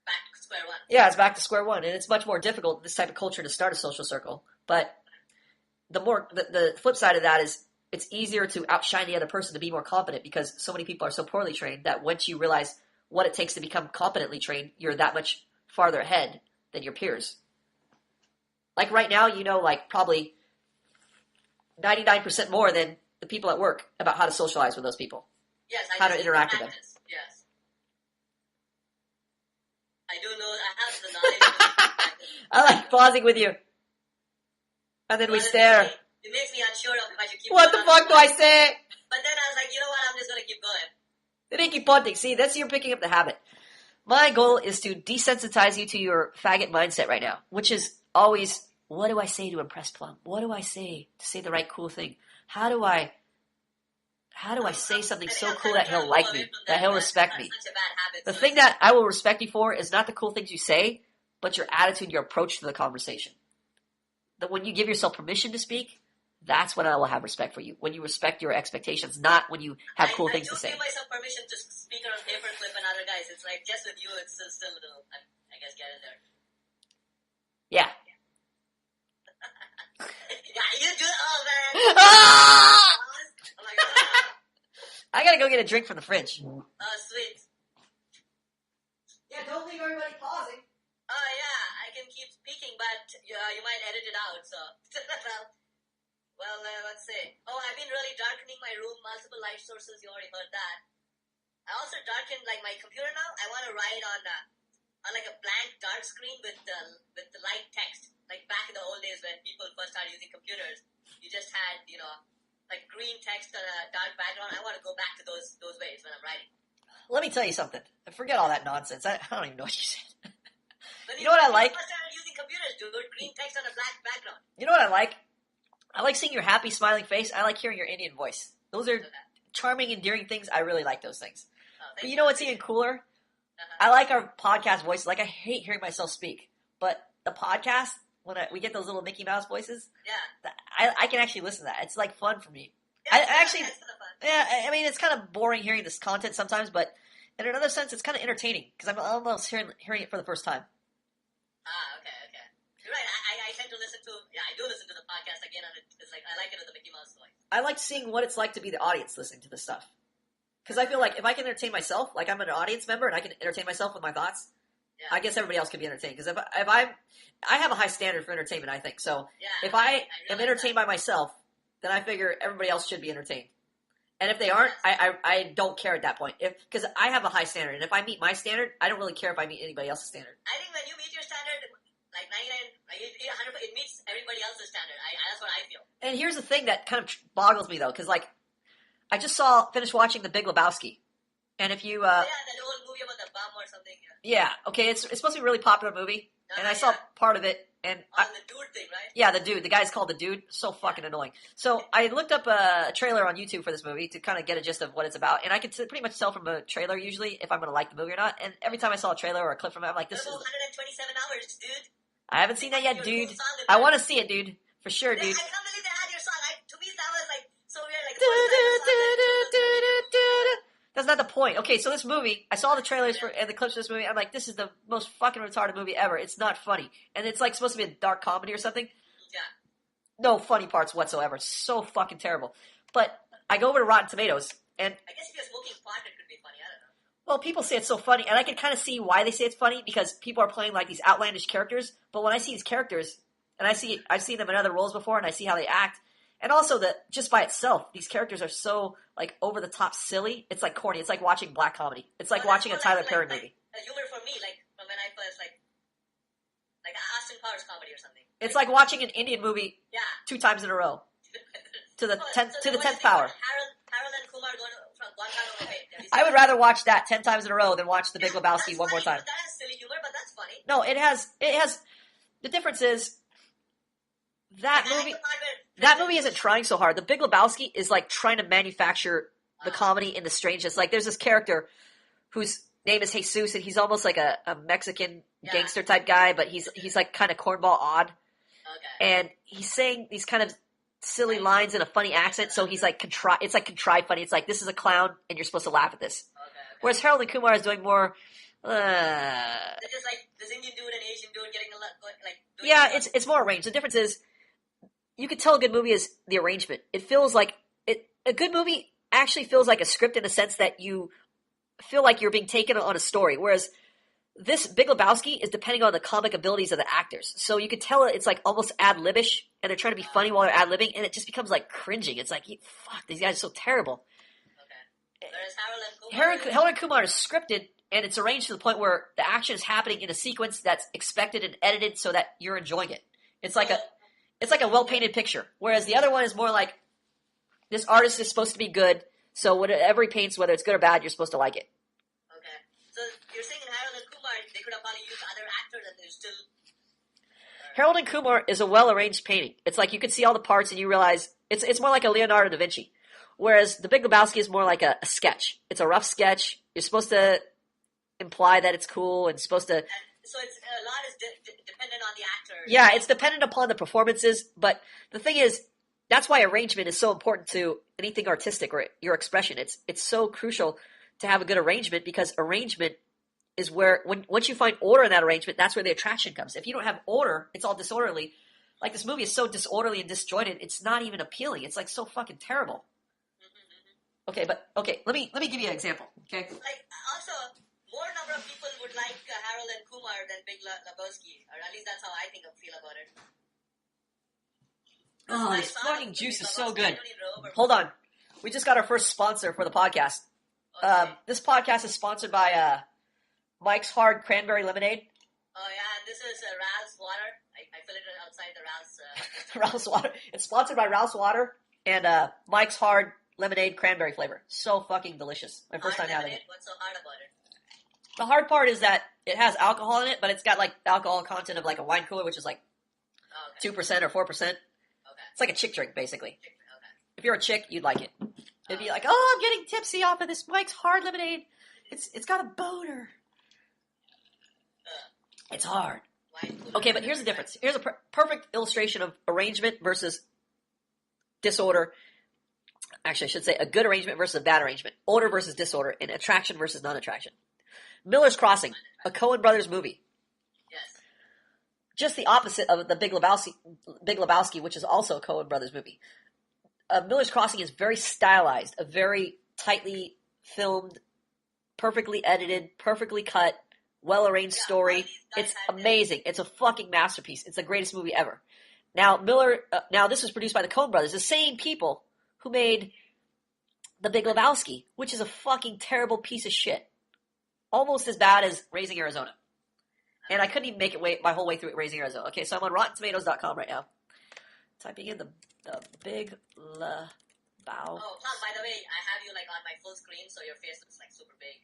back to square one.
Yeah, it's back to square one, and it's much more difficult in this type of culture to start a social circle. But the flip side of that is it's easier to outshine the other person to be more competent because so many people are so poorly trained that once you realize what it takes to become competently trained, you're that much farther ahead than your peers. Like right now, like probably 99% more than the people at work about how to socialize with those people.
Yes,
how to interact with them.
Yes. I do know, I have the knowledge.
I like pausing with you. And then we stare.
It makes me unsure of if I should keep
What the fuck do I say?
But then I was like, you know what, I'm just going to keep going.
They didn't keep punting. See, you're picking up the habit. My goal is to desensitize you to your faggot mindset right now, which is always, what do I say to impress Plum? What do I say to say the right cool thing? How do I say something so cool that he'll like me, that he'll respect me? The thing that I will respect you for is not the cool things you say, but your attitude, your approach to the conversation. That when you give yourself permission to speak, that's when I will have respect for you. When you respect your expectations, not when you have cool things to say.
I do give myself permission to speak on Paperclip and other guys. It's like, just with you, it's still a little, I guess, get in there.
Yeah.
Yeah, you do it. Oh, man. Oh, my God.
I gotta go get a drink from the fridge.
Oh, sweet.
Yeah, don't leave everybody pausing.
Oh, yeah, I can keep speaking, but you might edit it out, so. Well, let's see. Oh, I've been really darkening my room, multiple light sources, you already heard that. I also darkened, like, my computer now. I want to write on like a blank dark screen with the light text. Like back in the old days when people first started using computers, you just had, like green text on a dark background. I want to go back to those ways when I'm writing.
Let me tell you something. Forget all that nonsense. I don't even know what you said.
You know
what I like?
First started using computers, dude. Green text on a black background.
You know what I like? I like seeing your happy, smiling face. I like hearing your Indian voice. Those are charming, endearing things. I really like those things. But you know what's even cooler? I like our podcast voices. Like, I hate hearing myself speak. But the podcast, when we get those little Mickey Mouse voices, I can actually listen to that. It's, like, fun for me.
Yeah,
it's kind of fun. Yeah, I mean, it's kind of boring hearing this content sometimes, but in another sense, it's kind of entertaining because I'm almost hearing it for the first time.
Okay. You're right. I tend to listen to, I do listen to the podcast again, and it's like, I like it with the Mickey Mouse voice.
I like seeing what it's like to be the audience listening to this stuff. Because I feel like if I can entertain myself, like I'm an audience member and I can entertain myself with my thoughts, I guess everybody else can be entertained. Because I have a high standard for entertainment, I think. So if I am entertained by myself, then I figure everybody else should be entertained. And if they aren't, I don't care at that point. Because I have a high standard. And if I meet my standard, I don't really care if I meet anybody else's standard.
I think when you meet your standard, like 99, 100%, it meets everybody else's standard. That's what I feel.
And here's the thing that kind of boggles me, though. Because, like, I just finished watching The Big Lebowski. And if you...
that old movie about the bomb or something.
Yeah, okay, it's supposed to be a really popular movie. and I saw part of it, and
the dude thing, right?
yeah, the dude, the guy's called the dude, so fucking annoying. So I looked up a trailer on YouTube for this movie to kind of get a gist of what it's about, and I could pretty much tell from a trailer usually if I'm going to like the movie or not. And every time I saw a trailer or a clip from it, I'm like, this is.
127 hours, dude.
I haven't seen that yet, dude. I want to see it, dude, for sure, dude.
I can't believe they had your song. To me, that was like so weird. Like
that's not the point. Okay, so this movie, I saw the trailers for and the clips of this movie. I'm like, this is the most fucking retarded movie ever. It's not funny, and it's like supposed to be a dark comedy or something.
Yeah.
No funny parts whatsoever. So fucking terrible. But I go over to Rotten Tomatoes, and
I guess if you're smoking pot, it could be funny. I don't know.
well, people say it's so funny, and I can kind of see why they say it's funny because people are playing like these outlandish characters. But when I see these characters, and I've seen them in other roles before, and I see how they act. And also that just by itself, these characters are so like over the top silly. It's like corny. It's like watching black comedy. It's like watching a Tyler Perry movie.
Humor for me, like from when I first like Austin Powers comedy or something.
It's like watching an Indian movie 2 times in a row to the 10th power.
Harold and Kumar going from Guantanamo Bay.
I would rather watch that 10 times in a row than watch The Big Lebowski one more time.
That has silly humor, but that's funny.
No, it has. The difference is that movie isn't trying so hard. The Big Lebowski is like trying to manufacture the comedy in the strangeness. Like there's this character whose name is Jesus, and he's almost like a Mexican gangster type guy, but he's like kind of cornball odd.
Okay.
And he's saying these kind of silly lines in a funny accent, so he's like it's like contrived funny. It's like this is a clown, and you're supposed to laugh at this.
Okay.
Whereas Harold and Kumar is doing more.
They're just like this Indian dude and Asian dude getting
it's more arranged. The difference is you could tell a good movie is the arrangement. It feels like a good movie actually feels like a script in the sense that you feel like you're being taken on a story, whereas this Big Lebowski is depending on the comic abilities of the actors. So you could tell it's like almost ad-libish, and they're trying to be funny while they're ad-libbing, and it just becomes like cringing. It's like, fuck, these guys are so terrible.
Okay. Whereas
Harold and Kumar is scripted, and it's arranged to the point where the action is happening in a sequence that's expected and edited so that you're enjoying it. It's like a well-painted picture. Whereas the other one is more like, this artist is supposed to be good, so whatever he paints, whether it's good or bad, you're supposed to like it.
Okay. So you're saying in Harold and Kumar, they could have probably used other actors and they're still...
Harold and Kumar is a well-arranged painting. It's like you can see all the parts and you realize it's more like a Leonardo da Vinci. Whereas The Big Lebowski is more like a sketch. It's a rough sketch. You're supposed to imply that it's cool and supposed to...
So it's a lot is dependent on the actor.
Yeah, it's dependent upon the performances, but the thing is, that's why arrangement is so important to anything artistic or your expression. It's so crucial to have a good arrangement because arrangement is where, once you find order in that arrangement, that's where the attraction comes. If you don't have order, it's all disorderly. Like this movie is so disorderly and disjointed, it's not even appealing. It's like so fucking terrible. Okay, let me give you an example. Okay.
Like also, more number of people would like Harold and Kumar than Big Lebowski, or at least that's how I feel about it.
Oh, this fucking juice is so good. Hold on. We just got our first sponsor for the podcast.
Okay.
This podcast is sponsored by Mike's Hard Cranberry Lemonade.
Oh, yeah, and this is Ralph's Water. I fill it outside the Ralph's...
Ralph's Water. It's sponsored by Ralph's Water and Mike's Hard Lemonade Cranberry flavor. So fucking delicious. My first time having it.
What's so hard about it?
The hard part is that it has alcohol in it, but it's got like alcohol content of like a wine cooler, which is like 2% or 4%. It's like a chick drink, basically.
Okay.
If you're a chick, you'd like it. It'd be like, oh, I'm getting tipsy off of this Mike's Hard Lemonade. It's got a boner. It's hard. Okay, but here's the difference. Here's a perfect illustration of arrangement versus disorder. Actually, I should say a good arrangement versus a bad arrangement. Order versus disorder, and attraction versus non-attraction. Miller's Crossing, a Coen Brothers movie.
Yes.
Just the opposite of the Big Lebowski, which is also a Coen Brothers movie. Miller's Crossing is very stylized, a very tightly filmed, perfectly edited, perfectly cut, well-arranged story. It's amazing. It's a fucking masterpiece. It's the greatest movie ever. Now, this was produced by the Coen Brothers, the same people who made The Big Lebowski, which is a fucking terrible piece of shit. Almost as bad as Raising Arizona. And I couldn't even make it my whole way through Raising Arizona. Okay, so I'm on RottenTomatoes.com right now. Typing in the Big Lebowski.
Oh, Tom, by the way, I have you like on my full screen, so your face looks like super big.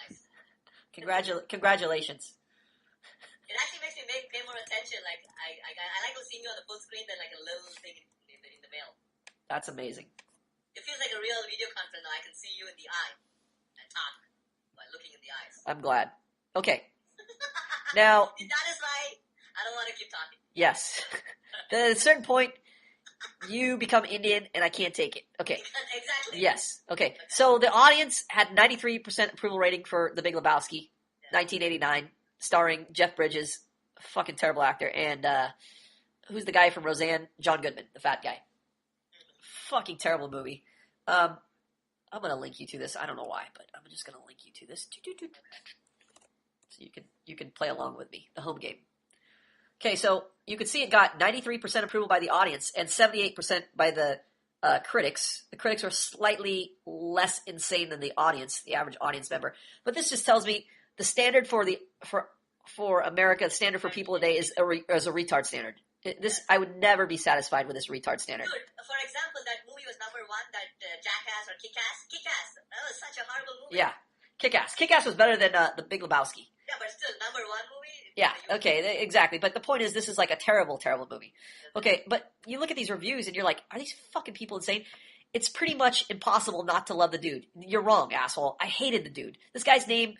Nice.
Congratulations.
It actually makes me pay more attention. Like I like seeing you on the full screen than like a little thing in the mail.
That's amazing.
It feels like a real video conference now. I can see you in the eye and talk by looking in the eyes.
I'm glad. Okay. Now.
That is why I don't want to keep talking.
Yes. At a certain point, you become Indian, and I can't take it. Okay.
Exactly.
Yes. Okay. So the audience had 93% approval rating for The Big Lebowski, 1989, starring Jeff Bridges, fucking terrible actor, and who's the guy from Roseanne? John Goodman, the fat guy. Fucking terrible movie. I'm gonna link you to this. I don't know why, but I'm just gonna link you to this. So you can play along with me. The home game. Okay, so you can see it got 93% approval by the audience and 78% by the critics. The critics are slightly less insane than the audience, the average audience member. But this just tells me the standard for America, the standard for people today is a retard standard. I would never be satisfied with this retard standard.
Dude, for example, that movie was number one, that Jackass or Kick-Ass. Kick-Ass, that was such a horrible movie.
Yeah, Kick-Ass. Kick-Ass was better than The Big Lebowski.
Yeah, but still, number one movie?
Yeah, okay, exactly. But the point is, this is like a terrible, terrible movie. Okay, but you look at these reviews and you're like, are these fucking people insane? It's pretty much impossible not to love the dude. You're wrong, asshole. I hated the dude. This guy's name,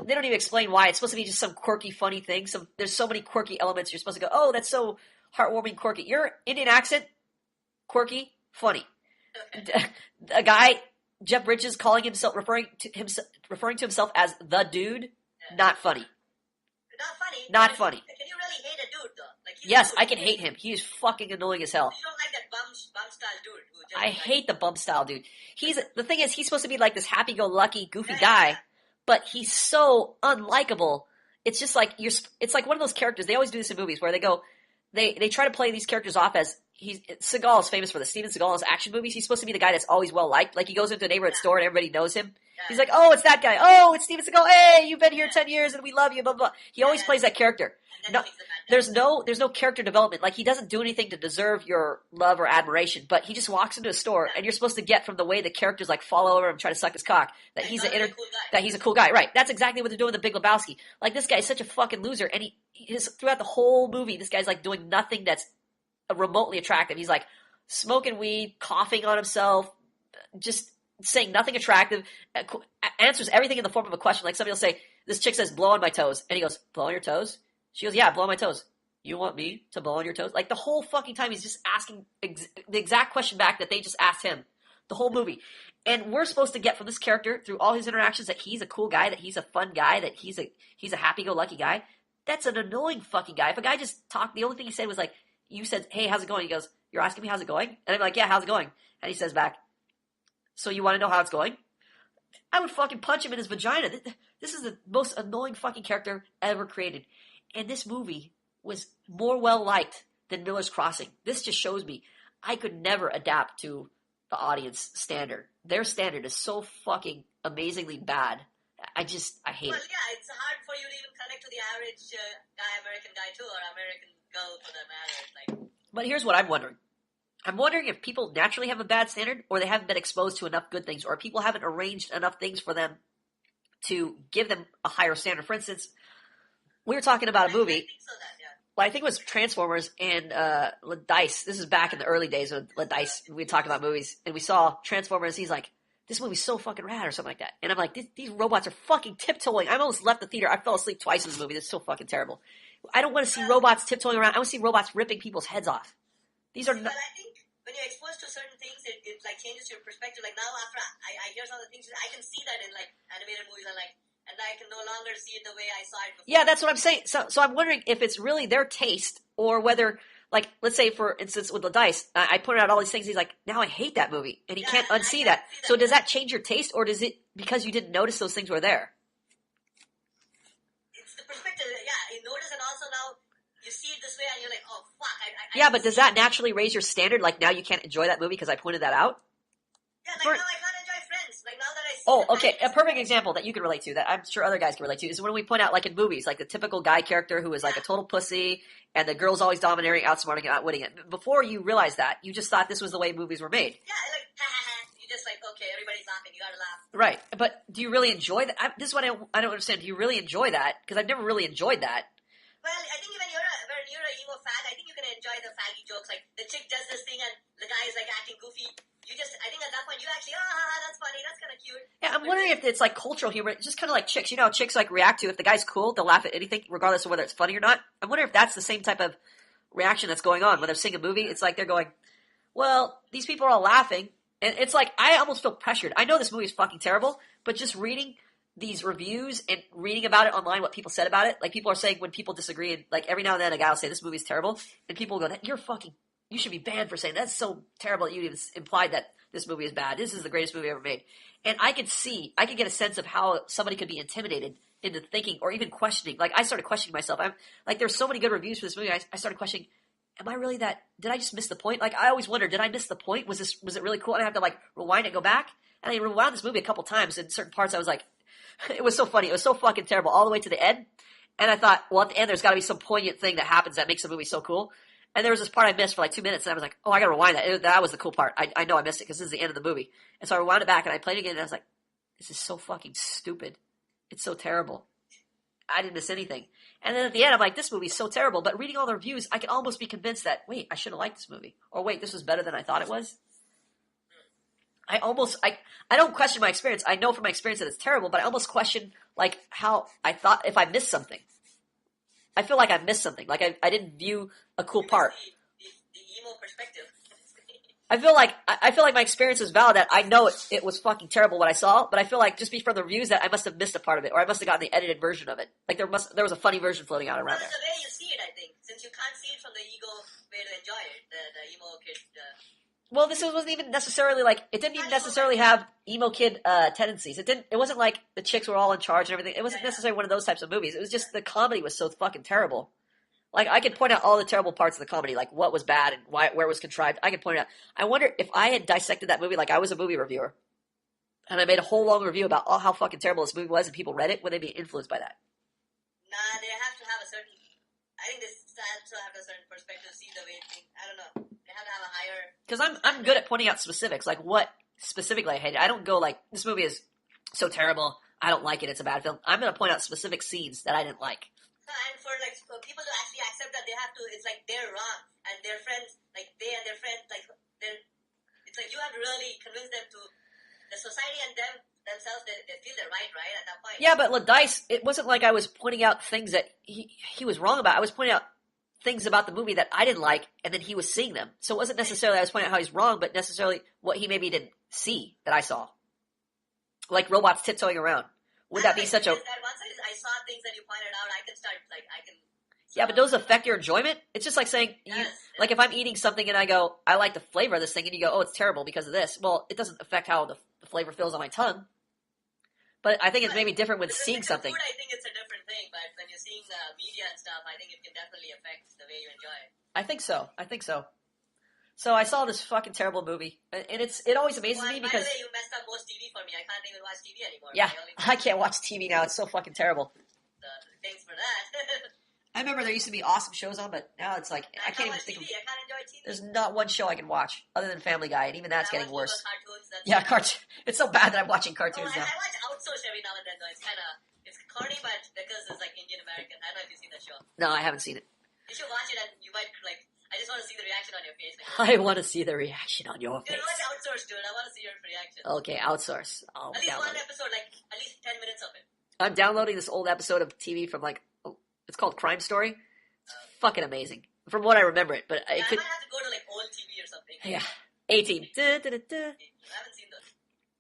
they don't even explain why. It's supposed to be just some quirky, funny thing. There's so many quirky elements. You're supposed to go, oh, that's so heartwarming, quirky. Your Indian accent, quirky, funny. A guy, Jeff Bridges, calling himself, referring to himself as the dude, not funny.
Not funny.
Not funny.
Can you really hate a dude, though? Like,
yes, I can hate him. He is fucking annoying as hell.
You don't like that bum style dude.
I hate the bum style dude. The thing is, he's supposed to be like this happy-go-lucky, goofy guy, but he's so unlikable. It's just like it's like one of those characters. They always do this in movies where they try to play these characters off as Seagal is famous for this. Steven Seagal in his action movies. He's supposed to be the guy that's always well liked. Like he goes into a neighborhood store and everybody knows him. He's like, oh, it's that guy. Oh, it's Steven Seagal. Hey, you've been here 10 years and we love you. Blah blah. He always plays that character. No, there's no character development. Like he doesn't do anything to deserve your love or admiration. But he just walks into a store and you're supposed to get from the way the characters like fall over him, try to suck his cock, that he's a cool guy. Right? That's exactly what they're doing with the Big Lebowski. Like this guy is such a fucking loser, and he is throughout the whole movie. This guy's like doing nothing that's remotely attractive. He's like smoking weed, coughing on himself, just saying nothing attractive, answers everything in the form of a question. Like somebody will say, this chick says, blow on my toes. And he goes, blow on your toes? She goes, yeah, blow on my toes. You want me to blow on your toes? Like the whole fucking time he's just asking the exact question back that they just asked him. The whole movie. And we're supposed to get from this character through all his interactions that he's a cool guy, that he's a fun guy, that he's a happy-go-lucky guy. That's an annoying fucking guy. If a guy just talked, the only thing he said was like, you said, hey, how's it going? He goes, you're asking me how's it going? And I'm like, yeah, how's it going? And he says back, so you want to know how it's going? I would fucking punch him in his vagina. This is the most annoying fucking character ever created. And this movie was more well-liked than Miller's Crossing. This just shows me I could never adapt to the audience standard. Their standard is so fucking amazingly bad. I hate it.
Well, yeah, it's hard for you to even connect to the average American guy too, or American girl for that matter.
But here's what I'm wondering. I'm wondering if people naturally have a bad standard, or they haven't been exposed to enough good things, or people haven't arranged enough things for them to give them a higher standard. For instance, we were talking about a movie.
I think so
Well, I think it was Transformers and Dice. This is back in the early days when Dice, we talked about movies, and we saw Transformers. He's like, this movie's so fucking rad, or something like that. And I'm like, these robots are fucking tiptoeing. I almost left the theater. I fell asleep twice in this movie. This is so fucking terrible. I don't want to see robots tiptoeing around. I want to see robots ripping people's heads off. These are
Well, I think when you're exposed to certain things, it like changes your perspective. Like now, after I hear some of the things, I can see that in like animated movies, and I can no longer see it the way I saw it before.
Yeah, that's what I'm saying. So I'm wondering if it's really their taste, or whether, like, let's say for instance with the Dice, I pointed out all these things. He's like, now I hate that movie, and he can't unsee that. So does that change your taste, or does it because you didn't notice those things were there?
It's the perspective. Yeah, you notice, and also now you see it this way, and you're like, oh fuck.
Yeah, but does that naturally raise your standard? Like now you can't enjoy that movie because I pointed that out?
Yeah, like now I can't enjoy Friends. Like now that I see
Oh, okay. A perfect example that you can relate to, that I'm sure other guys can relate to, is when we point out, like in movies, like the typical guy character who is like a total pussy, and the girl's always domineering, outsmarting, outwitting it. Before you realized that, you just thought this was the way movies were made.
Yeah, like, you just like, okay, everybody's laughing. You gotta laugh.
Right. But do you really enjoy that? This is what I don't understand. Do you really enjoy that? Because I've never really enjoyed that.
Well, I think when you're a emo fag, I think you can enjoy the faggy jokes. Like the chick does this thing and the guy is like acting goofy. I think at that point you actually, that's funny, that's kind of cute.
Yeah, I'm wondering if it's like cultural humor. It's just kind of like chicks. You know how chicks like react to if the guy's cool, they'll laugh at anything, regardless of whether it's funny or not. I wonder if that's the same type of reaction that's going on when they're seeing a movie. It's like they're going, well, these people are all laughing. And it's like, I almost feel pressured. I know this movie is fucking terrible, but just reading these reviews and reading about it online, what people said about it, like people are saying when people disagree, and like every now and then a guy will say this movie is terrible, and people will go, you should be banned for saying that's so terrible that you even implied that this movie is bad. This is the greatest movie ever made. And I could get a sense of how somebody could be intimidated into thinking or even questioning. Like I started questioning myself. I'm like, there's so many good reviews for this movie. I started questioning, am I really that, did I just miss the point? Like I always wonder, did I miss the point? Was it really cool? And I have to like rewind it, go back. And I rewound this movie a couple times. In certain parts I was like, it was so funny. It was so fucking terrible all the way to the end. And I thought, well, at the end, there's got to be some poignant thing that happens that makes the movie so cool. And there was this part I missed for like 2 minutes, and I was like, oh, I got to rewind that. That was the cool part. I know I missed it because this is the end of the movie. And so I rewound it back, and I played it again, and I was like, this is so fucking stupid. It's so terrible. I didn't miss anything. And then at the end, I'm like, this movie's so terrible. But reading all the reviews, I can almost be convinced that, wait, I should have liked this movie. Or wait, this was better than I thought it was. I don't question my experience. I know from my experience that it's terrible, but I almost question like how I thought if I missed something. I feel like I missed something. Like I didn't view a cool part.
The emo perspective.
I feel like my experience is valid. That I know it was fucking terrible what I saw, but I feel like just from the reviews that I must have missed a part of it, or I must have gotten the edited version of it. Like there was a funny version floating out around there.
That's the way you see it, I think. Since you can't see it from the ego way to enjoy it, the emo kid.
Well, this wasn't even necessarily like it didn't even necessarily have emo kid tendencies. It wasn't like the chicks were all in charge and everything. It wasn't necessarily one of those types of movies. It was just the comedy was so fucking terrible. Like I could point out all the terrible parts of the comedy, like what was bad and where it was contrived. I could point it out. I wonder if I had dissected that movie like I was a movie reviewer, and I made a whole long review about how fucking terrible this movie was, and people read it, would they be influenced by that?
Nah, they have to have a certain. I think they still have a certain perspective, see the way they think. I don't know. They have to have a higher.
Because I'm good at pointing out specifics, like what specifically I hated. I don't go like this movie is so terrible, I don't like it. It's a bad film. I'm going to point out specific scenes that I didn't like.
And for people to actually accept that they have to, it's like they're wrong and their friends, like they and their friends, like it's like you have to really convince them to the society and themselves they feel they're right at that point.
Yeah, but Dice, it wasn't like I was pointing out things that he was wrong about. I was pointing out things about the movie that I didn't like, and then he was seeing them. So it wasn't necessarily I was pointing out how he's wrong, but necessarily what he maybe didn't see that I saw. Like robots tiptoeing around. Would that be such a...
That once I saw things that you pointed out, I can start, like, I can...
Yeah, but those affect your enjoyment? It's just like saying, like if I'm eating something and I go, I like the flavor of this thing, and you go, oh, it's terrible because of this. Well, it doesn't affect how the flavor feels on my tongue. But I think it's maybe different with seeing something.
Food, I think it's a different thing, but when you're seeing the media and stuff, I think it can definitely affect the way you enjoy it.
I think so. So I saw this fucking terrible movie, and it always amazes me because...
By the way, you messed up most TV for me. I can't even watch TV anymore.
Yeah, I can't watch TV now. It's so fucking terrible.
Thanks for that.
I remember there used to be awesome shows on, but now it's like I can't even think of...
I can't enjoy TV.
There's not one show I can watch other than Family Guy, and even that's getting worse.
Cartoons,
cartoon. It's so bad that I'm watching cartoons now.
I watch Outsourced every now and then, though. It's corny, but because it's like Indian American. I don't know if you've seen that show.
No, I haven't seen it.
You should watch it, and you might I just want to see the reaction on your face.
I want to see the reaction on your face.
Dude, watch Outsourced, dude. I want to see your reaction.
Okay, Outsource. At
least one episode, at least 10 minutes of it.
I'm downloading this old episode of TV from it's called Crime Story. It's fucking amazing. From what I remember it, but
I might have to go to old TV or something.
Yeah. A-Team.
I haven't seen those.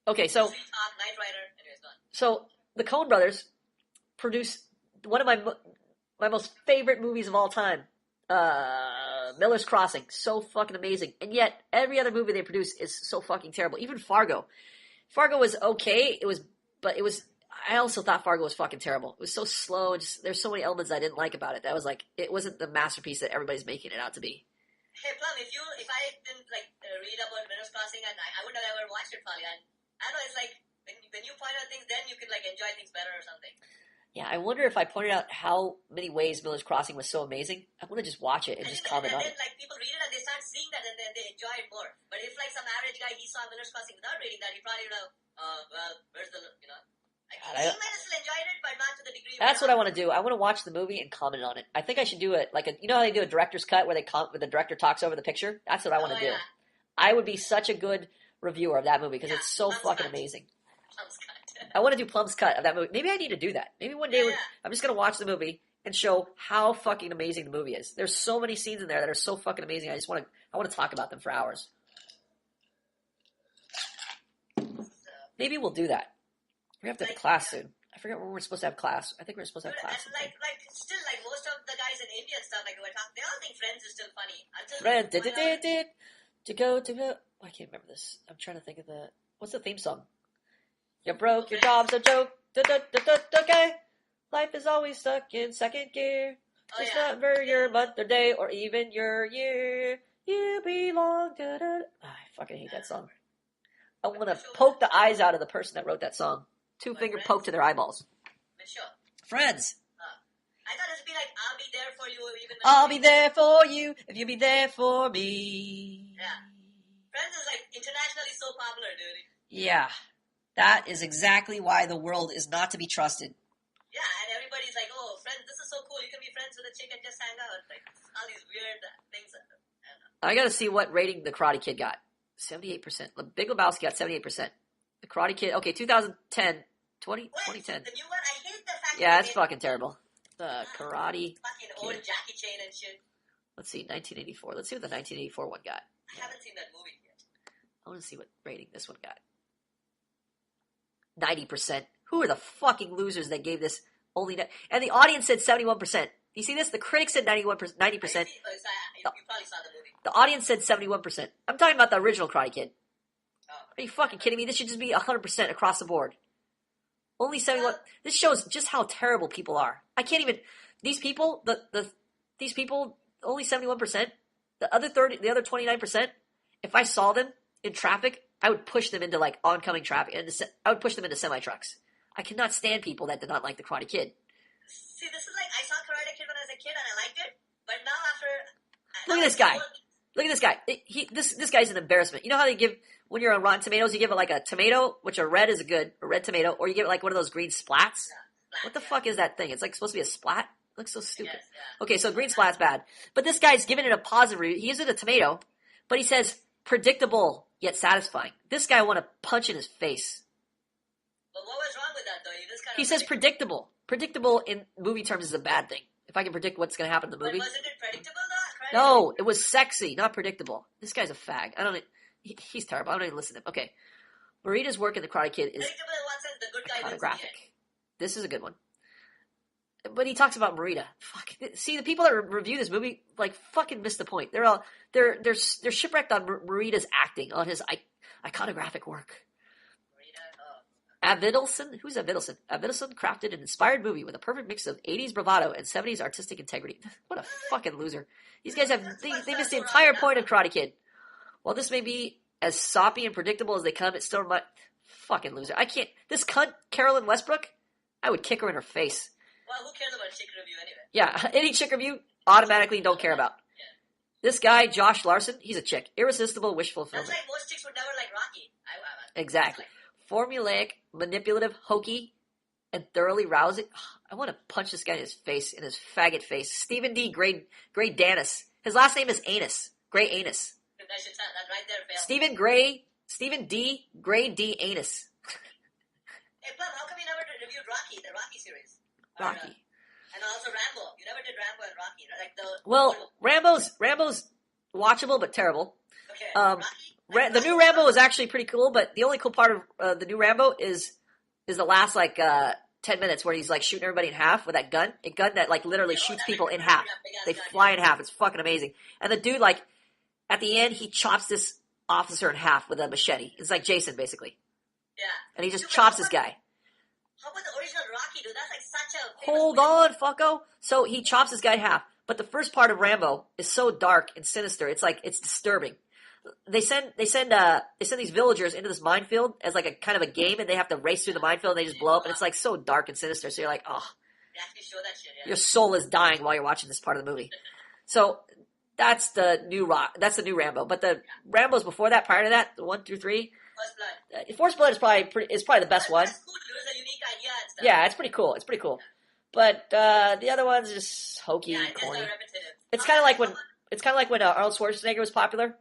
Okay, so...
Knight Rider. Anyways, gone.
So, the Coen brothers produced one of my most favorite movies of all time. Miller's Crossing. So fucking amazing. And yet, every other movie they produce is so fucking terrible. Even Fargo. Fargo was okay. I also thought Fargo was fucking terrible. It was so slow. There's so many elements I didn't like about it. That was it wasn't the masterpiece that everybody's making it out to be.
Hey, Plum, if I didn't read about Miller's Crossing, I wouldn't have ever watched it probably. And I don't know, it's like when you point out things, then you can enjoy things better or something.
Yeah, I wonder if I pointed out how many ways Miller's Crossing was so amazing. I want to just watch it and just comment on
then
it.
like people read it and they start seeing that and then they enjoy it more. But if like some average guy he saw Miller's Crossing without reading that, he probably would have, well, where's the like, he might have still enjoyed it, but not to the degree.
That's what I want to do. I want to watch the movie and comment on it. I think I should do it like how they do a director's cut where where the director talks over the picture. That's what I want to do.
Yeah.
I would be such a good reviewer of that movie because it's so fucking amazing. I want to do Plum's cut of that movie. Maybe I need to do that. Maybe one day I'm just going to watch the movie and show how fucking amazing the movie is. There's so many scenes in there that are so fucking amazing. I want to talk about them for hours. Maybe we'll do that. We have to have class soon. I forget when we're supposed to have class. I think we're supposed to have class.
And still most of the guys in India and stuff they all think Friends is still funny.
Friends to go. I can't remember this. I'm trying to think of what's the theme song? You're broke, your job's a joke. Okay. Life is always stuck in second gear. It's not for your month or day or even your year. You belong to I fucking hate that song. I want to poke the eyes out of the person that wrote that song. Two-finger poke to their eyeballs.
Sure.
Friends.
I thought it would be like, I'll be there for you even when
I'll be there for you if you be there for me.
Yeah. Friends is like internationally so popular, dude.
Yeah. That is exactly why the world is not to be trusted.
Yeah, and everybody's like, oh, Friends, this is so cool. You can be friends with a chick and just hang out. Like, all these weird things.
I got to see what rating the Karate Kid got. 78%. The Big Lebowski got 78%. The Karate Kid, okay, 2010, 2010.
The new one, I hate the fact
yeah, it's fucking terrible. The Karate
fucking old Jackie Chan and shit.
Let's see, 1984. Let's see what the 1984 one got.
I haven't seen that movie yet.
I want to see what rating this one got. 90%. Who are the fucking losers that gave this only... And the audience said 71%. You see this? The critics said 90%.
You probably saw the movie.
The audience said 71%. I'm talking about the original Karate Kid. Are you fucking kidding me? This should just be 100% across the board. Only 71. This shows just how terrible people are. I can't even. These people, these people, only 71%. The other 29%. If I saw them in traffic, I would push them into like oncoming traffic, and I would push them into semi trucks. I cannot stand people that did not like the Karate Kid.
See, this is like I saw Karate Kid when I was a kid and I liked it, but now after.
Look at this guy. Look at this guy. This guy's an embarrassment. You know how they give, when you're on Rotten Tomatoes, you give it like a tomato, which a red is a red tomato, or you give it like one of those green splats? What the fuck is that thing? It's like supposed to be a splat? It looks so stupid. Yes, yeah. Okay, so green splat's bad. But this guy's giving it a positive review. He gives it a tomato, but he says, predictable yet satisfying. This guy I want to punch in his face.
But what was wrong with that, though?
He says predictable. Predictable in movie terms is a bad thing. If I can predict what's going to happen in the movie.
But wasn't it predictable, though?
No, it was sexy, not predictable. This guy's a fag. He's terrible. I don't even listen to him. Okay. Morita's work in The Karate Kid is
predictable in one sense, the good guy
iconographic. This is a good one. But he talks about Morita. Fuck. See, the people that review this movie, like, fucking miss the point. They're shipwrecked on Morita's acting, on his iconographic work. Avidelson? Who's Avidelson? Avidelson crafted an inspired movie with a perfect mix of 80s bravado and 70s artistic integrity. What a fucking loser. These guys they missed the entire point of Karate Kid. While this may be as soppy and predictable as they come, it's still my fucking loser. I can't. This cunt, Carolyn Westbrook, I would kick her in her face.
Well, who cares about chick review anyway?
Yeah, any chick review, automatically don't care about. Yeah. This guy, Josh Larson, he's a chick. Irresistible wish fulfillment.
That's like most chicks would never like Rocky.
Exactly. Formulaic, manipulative, hokey, and thoroughly rousing. I want to punch this guy in his face, in his faggot face. Stephen D. Gray Danis. His last name is Anus. Gray Anus.
That right there,
Stephen D. Gray D. Anus.
Hey, Plum, how come you never reviewed Rocky, the Rocky series?
Rocky.
And also Rambo. You never did Rambo and Rocky, right?
Well, Rambo's watchable but terrible.
Okay. Rocky?
The new Rambo is actually pretty cool, but the only cool part of the new Rambo is the last 10 minutes where he's like shooting everybody in half with that gun. A gun that like literally shoots people in half. They fly in half. It's fucking amazing. And the dude, like, at the end, he chops this officer in half with a machete. It's like Jason, basically.
Yeah.
And he just chops this guy.
How about the original Rocky, dude? That's like such a...
Hold on, fucko. So he chops this guy in half. But the first part of Rambo is so dark and sinister. It's like, it's disturbing. They send these villagers into this minefield as like a kind of a game, and they have to race through the minefield and they just blow up, and it's like so dark and sinister. So you're like, oh,
They actually show that shit, yeah.
Your soul is dying while you're watching this part of the movie. So that's the new Rambo. But the Rambos before that, prior to that, the 1 through 3,
First Blood.
First Blood is probably the best one.
That's cool. It was a unique idea and stuff.
Yeah, it's pretty cool. It's pretty cool. But the other ones are just hokey,
Yeah, it's
corny.
just repetitive.
It's kind of like when Arnold Schwarzenegger was popular.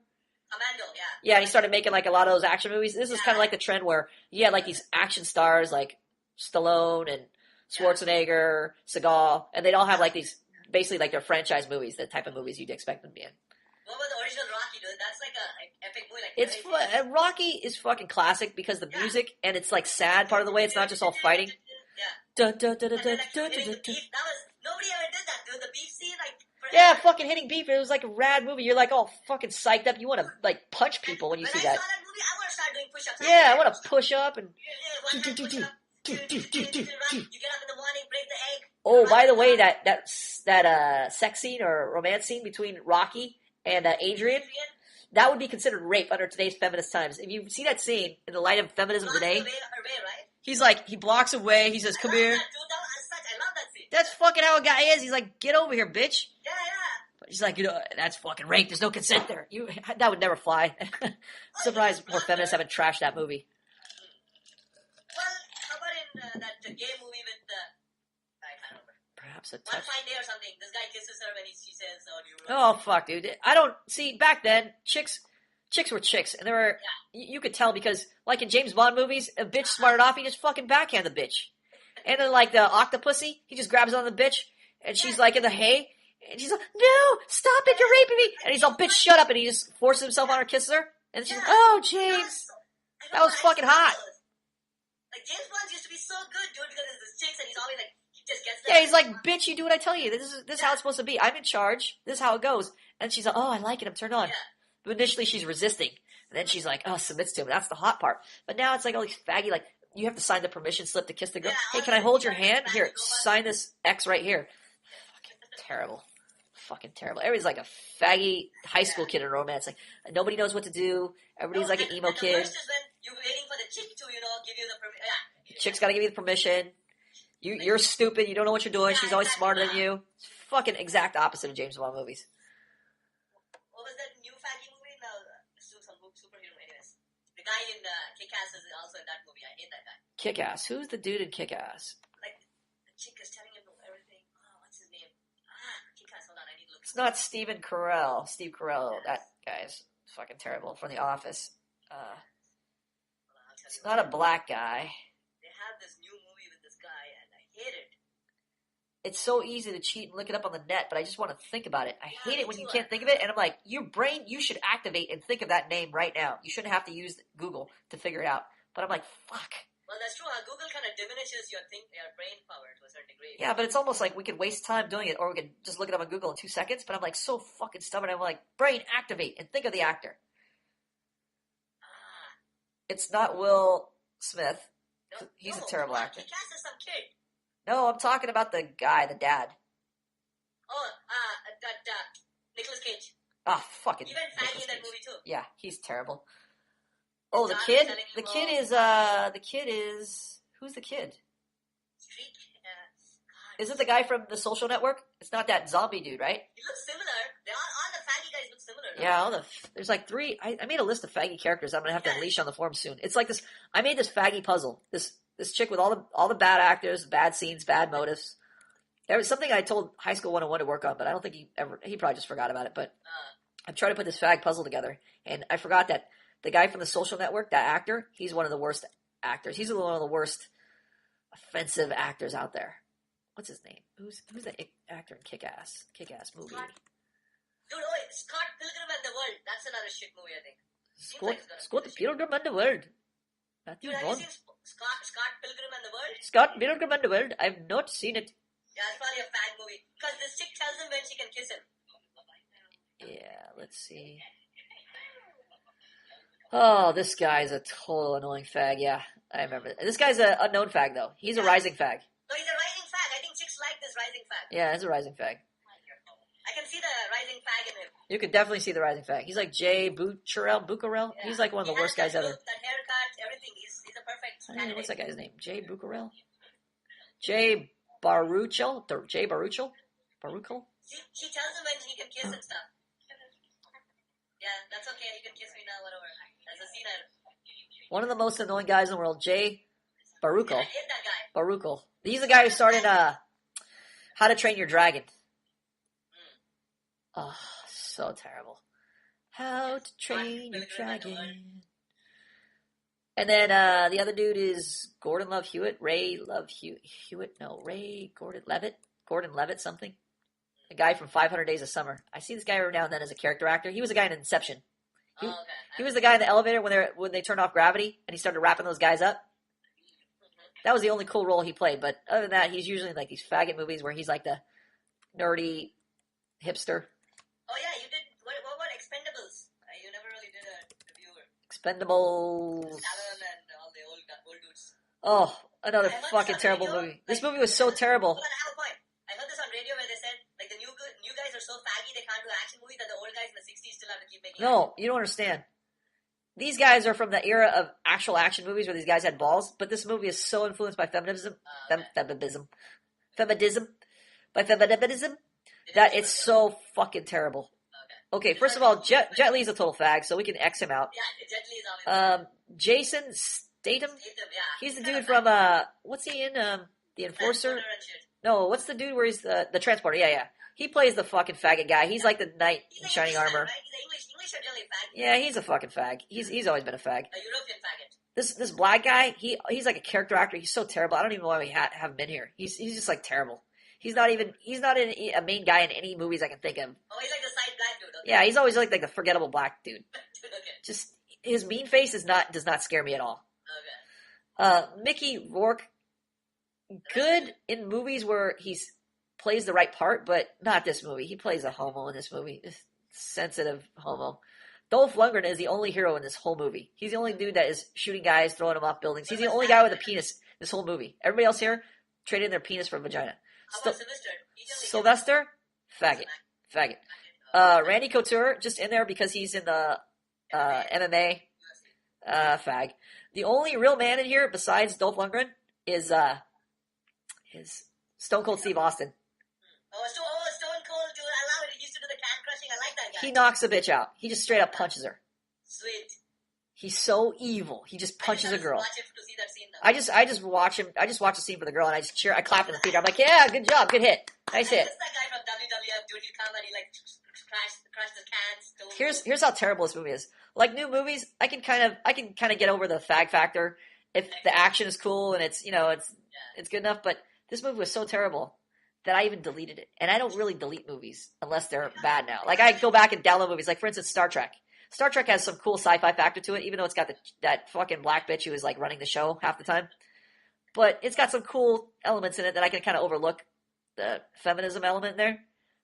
Commando, yeah.
Yeah, and he started making like a lot of those action movies. This is kind of like the trend where you had like these action stars like Stallone and Schwarzenegger, Seagal, and they'd all have like these basically like their franchise movies, the type of movies you'd expect them to be in.
What was the original Rocky, dude? That's like a epic movie. Like
It's Rocky is fucking classic because the music and it's like sad part of the way. It's not just all fighting.
Yeah.
Dun, dun, dun, dun,
And then,
dun,
like,
dun,
hitting
dun,
the
dun.
beef. Nobody ever did that, dude. The beef scene, like.
Yeah, fucking hitting beef. It was like a rad movie. You're like all fucking psyched up. You want to like punch people when you see that.
When I saw that movie, I want to start doing push-ups.
Yeah, I want to push up and.
You get up in the morning, break the egg.
Oh, by the way, that sex scene or romance scene between Rocky and Adrian, that would be considered rape under today's feminist times. If you see that scene in the light of feminism today, he's like, he blocks away. He says, "Come here."
I love that scene.
That's fucking how a guy is. He's like, "Get over here, bitch."
Yeah.
But he's like, that's fucking rape. There's no consent there. That would never fly. Surprised more feminists haven't trashed that movie.
Well, how about in that gay movie with I can't remember.
Perhaps a
One
touch.
Fine Day or something. This guy kisses her when she says, "Oh, do you?"
Oh fuck, dude. I don't see back then. Chicks were chicks, and there were you could tell because like in James Bond movies, a bitch smarted off, he just fucking backhand the bitch. And then like the Octopussy, he just grabs on the bitch, and she's like in the hay, and she's like, "No, stop it, you're raping me!" And he's all, "Bitch, shut up!" And he just forces himself on her, kisses her, and she's like, "Oh, James, that was fucking hot."
Like James Bond used to be so good, dude, because there's this chicks, and he's always like, he just gets.
Yeah, he's like, "Bitch, you do what I tell you. This is how it's supposed to be. I'm in charge. This is how it goes." And she's like, "Oh, I like it. I'm turned on."
Yeah.
But initially she's resisting. And then she's like, submits to him. That's the hot part. But now it's like all these faggy, like, you have to sign the permission slip to kiss the girl.
Yeah,
Hey, can I hold your hand? Here, sign this X right here. Fucking terrible. Fucking terrible. Everybody's like a faggy high school kid in romance. Like, nobody knows what to do. Everybody's like an emo kid.
The worst is when you're waiting for the chick to, give you the permission. Yeah.
Chick's gotta give you the permission. You're stupid. You don't know what you're doing. She's always smarter than you. It's fucking exact opposite of James Bond movies.
What was that new faggy movie? No, some superhero. Anyways, the guy in Kick-Ass is also in that movie. I hate that guy.
Kick-Ass. Who's the dude in Kick-Ass?
Like the chick is telling him everything. Oh, what's his name? Kick-Ass. Hold on, I need to look.
It's not Steve Carell. That guy's fucking terrible from The Office. It's not a black guy.
They have this new movie with this guy, and I hate it.
It's so easy to cheat and look it up on the net, but I just want to think about it. I hate it when you can't think of it, and I'm like, your brain, you should activate and think of that name right now. You shouldn't have to use Google to figure it out. But I'm like, fuck.
Well, that's true. Google kind of diminishes your brain power to a certain degree.
Yeah, but it's almost like we could waste time doing it, or we could just look it up on Google in 2 seconds. But I'm like so fucking stubborn. I'm like, brain, activate and think of the actor. It's not Will Smith. He's a terrible actor.
Kick-Ass is some kid.
No, I'm talking about the guy, the dad.
Oh, Nicolas Cage.
Ah, fucking.
Even faggy
Nicolas
in that
Cage.
movie too.
Yeah, he's terrible. Oh, the
John
kid.
telling
The
him,
kid
oh,
is. The kid is. Who's the kid?
Street.
Is it the guy from The Social Network? It's not that zombie dude, right?
He looks similar. All the faggy guys look similar. No?
Yeah, there's like 3. I made a list of faggy characters. I'm gonna have to unleash on the forum soon. It's like this. I made this faggy puzzle. This chick with all the bad actors, bad scenes, bad motives. There was something I told High School 101 to work on, but I don't think he probably just forgot about it. But I'm trying to put this fag puzzle together, and I forgot that the guy from The Social Network, that actor, he's one of the worst actors. He's one of the worst offensive actors out there. What's his name? Who's the actor in Kick-Ass movie?
Dude, Scott Pilgrim and the World. That's another shit movie, I think.
Scott Pilgrim and the World.
Dude, have you seen Scott Pilgrim and the World?
Scott Pilgrim and the World. I've not seen it.
Yeah, it's probably a fag movie. Because this chick tells him when she can kiss him.
Yeah, let's see. Oh, this guy's a total annoying fag. Yeah, I remember. This guy's an unknown fag, though. He's a rising fag.
No, he's a rising fag. I think chicks like this rising fag.
Yeah, he's a rising fag.
I can see the rising fag in him.
You could definitely see the rising fag. He's like Jay Bucharel.
Yeah.
He's like one of the worst guys ever.
That haircut, everything. He's a perfect candidate.
What's that guy's name? Jay Bucharel? Jay Baruchel, Jay Baruchel.
She tells him when he can kiss and stuff. Yeah, that's okay. You can kiss me now, whatever. That's a scene.
One of the most annoying guys in the world, Jay Baruchel.
I hate that guy.
Baruchel. He's the guy who started How to Train Your Dragon. Oh, so terrible. How to Train Your Dragon. And then the other dude is Gordon Love Hewitt. Ray Gordon Levitt something. A guy from 500 Days of Summer. I see this guy every now and then as a character actor. He was a guy in Inception. He was the guy in the elevator when they turned off gravity and he started wrapping those guys up. That was the only cool role he played. But other than that, he's usually in like these faggot movies where he's like the nerdy hipster.
Oh yeah, you did. What about Expendables? You never really did a review.
Expendables.
Stallone and all the old dudes.
Oh, another fucking terrible movie. This movie was so terrible.
Hold on, I have a point. I heard this on radio where they said like the new guys are so faggy they can't do action movies that the old guys in the 60s still have to keep making.
No, you don't understand. These guys are from the era of actual action movies where these guys had balls, but this movie is so influenced by feminism, that it's so fucking terrible. Okay, first of all, Jet Li's a total fag, so we can X him out.
Yeah, Jet Li is obviously.
Jason Statham?
Yeah.
He's the dude from, what's he in, The Enforcer? No, what's the dude where he's the transporter? Yeah. He plays the fucking faggot guy. He's like the knight in shining armor.
Right? He's English or really fag?
Yeah, he's a fucking fag. He's always been a fag.
A European faggot.
This black guy, he's like a character actor. He's so terrible. I don't even know why we have him in here. He's just like terrible. He's not a main guy in any movies I can think of.
Oh, he's like the side black dude. Okay.
Yeah, he's always like the forgettable black dude.
Okay.
Just his mean face does not scare me at all.
Okay.
Mickey Rourke, good in movies where he's plays the right part, but not this movie. He plays a homo in this movie. This sensitive homo. Dolph Lundgren is the only hero in this whole movie. He's the only dude that is shooting guys, throwing them off buildings. He's the only guy with a penis in this whole movie. Everybody else here traded their penis for a vagina.
How about
Sylvester? Faggot. Randy Couture, just in there because he's in the MMA. Fag. The only real man in here besides Dolph Lundgren is Stone Cold Steve Austin.
Stone Cold, dude. I love it. He used to do the can crushing. I like that guy.
He knocks a bitch out. He just straight up punches her.
Sweet.
He's so evil. He just punches a girl.
Watch it to see that scene, though.
I just watch him. I just watch the scene for the girl and I just cheer. I clap in the theater. I'm like, yeah, good job, good hit, nice hit.
That's that guy from WWF, dude. He come and he like crash the cans.
Here's how terrible this movie is. Like new movies, I can kind of get over the fag factor if the action is cool and it's good enough. But this movie was so terrible that I even deleted it. And I don't really delete movies unless they're bad now. Like I go back and download movies. Like for instance, Star Trek. Star Trek has some cool sci-fi factor to it, even though it's got that fucking black bitch who is like running the show half the time. But it's got some cool elements in it that I can kind of overlook the feminism element in there.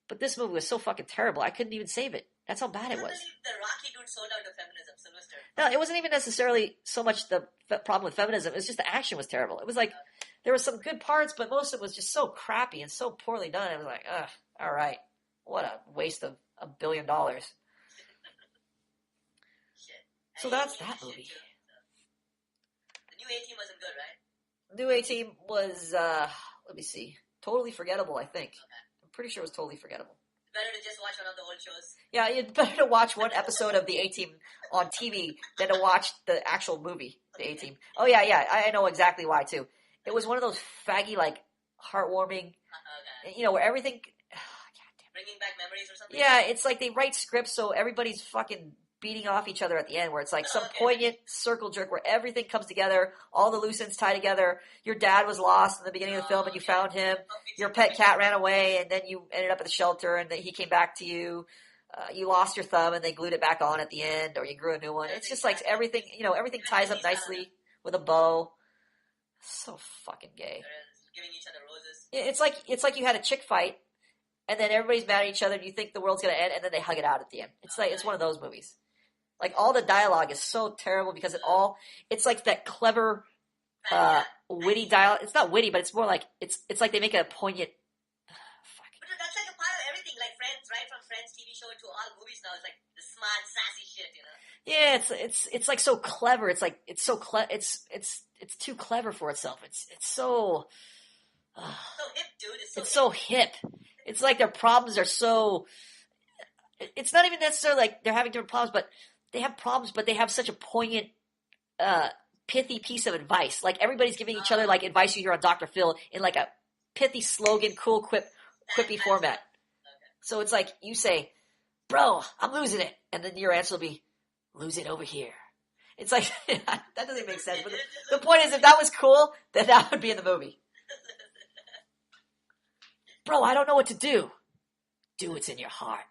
But this movie was so fucking terrible, I couldn't even save it. That's how bad it was.
The Rocky dude sold out to feminism, Sylvester.
No, it wasn't even necessarily so much the problem with feminism. It was just the action was terrible. It was like there were some good parts, but most of it was just so crappy and so poorly done. It was like, ugh, all right. What a waste of $1 billion. So that's that movie.
The new A-Team wasn't good, right?
The new A-Team was, let me see, totally forgettable, I think. Okay. I'm pretty sure it was totally forgettable.
Better to just watch one of the old shows.
Yeah, it's better to watch one episode of the A-Team on TV than to watch the actual movie, the A-Team. Oh, yeah, I know exactly why, too. It was one of those faggy, like, heartwarming,
okay.
Where everything...
Bringing back memories or something?
Yeah, it's like they write scripts so everybody's fucking beating off each other at the end, where it's like some poignant circle jerk where everything comes together, all the loose ends tie together. Your dad was lost in the beginning of the film and you found him. Your pet cat ran away and then you ended up at the shelter and then he came back to you. You lost your thumb and they glued it back on at the end, or you grew a new one. It's just like everything, everything ties up nicely with a bow. So fucking gay.
Giving each other roses.
It's like you had a chick fight and then everybody's mad at each other and you think the world's going to end and then they hug it out at the end. It's one of those movies. Like all the dialogue is so terrible because it's like that clever, witty dialogue. It's not witty, but it's more like, it's like they make it a poignant,
fuck. But that's like a part of everything, like Friends, right? From Friends TV show to all movies now. It's like the smart, sassy shit,
Yeah, it's like so clever. It's like, it's so it's too clever for itself. It's so,
So hip, dude.
It's so hip. It's like their problems are so. It's not even necessarily like they're having different problems, but they have problems, but they have such a poignant, pithy piece of advice. Like everybody's giving each other like advice you hear on Dr. Phil in like a pithy slogan, cool quippy format. So it's like you say, "Bro, I'm losing it," and then your answer will be, "Lose it over here." It's like that doesn't make sense. But the point is, if that was cool, then that would be in the movie. Bro, I don't know what to do. Do what's in your heart.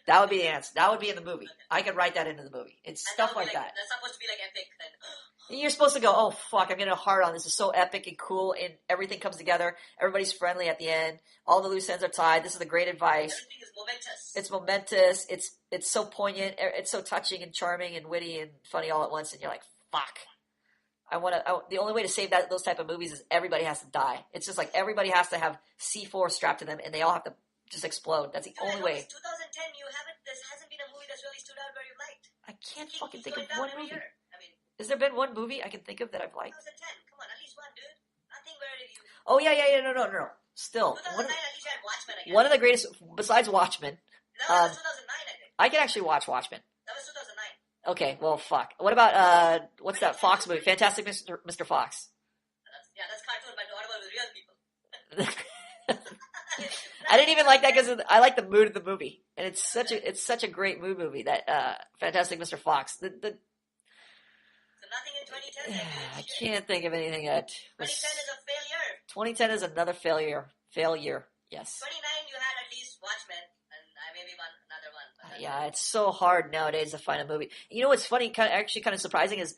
That would be the answer. That would be in the movie. I could write that into the movie. It's
And
stuff like that.
That's supposed to be like epic. Then.
You're supposed to go, oh fuck, I'm getting a heart on. This is so epic and cool, and everything comes together. Everybody's friendly at the end. All the loose ends are tied. This is the great advice.
Everything is momentous.
It's momentous. It's so poignant. It's so touching and charming and witty and funny all at once. And you're like, fuck. The only way to save those type of movies is everybody has to die. It's just like everybody has to have C4 strapped to them, and they all have to just explode. That's the only way.
2010, there hasn't been a movie that's really stood out where you liked.
I can't fucking think of one movie.
I mean,
has there been one movie I can think of that I've liked?
2010, come on, at least one, dude. Nothing where you.
Oh yeah, no. Still,
2009, at least you had Watchmen again.
one of the greatest besides Watchmen.
That was 2009, I think.
I can actually watch Watchmen.
That was 2009.
Okay, well, fuck. What about what's that Fox movie? Fantastic Mr. Fox.
That's cartoon, but what about with real people?
I didn't even like that because I like the mood of the movie, and it's such a great mood movie that Fantastic Mr. Fox.
So nothing in 2010.
I can't think of anything that.
2010 is a failure.
2010 is another failure. Yes.
29, you had at least Watchmen, and maybe another one.
Yeah, it's so hard nowadays to find a movie. You know what's funny, kind of surprising is,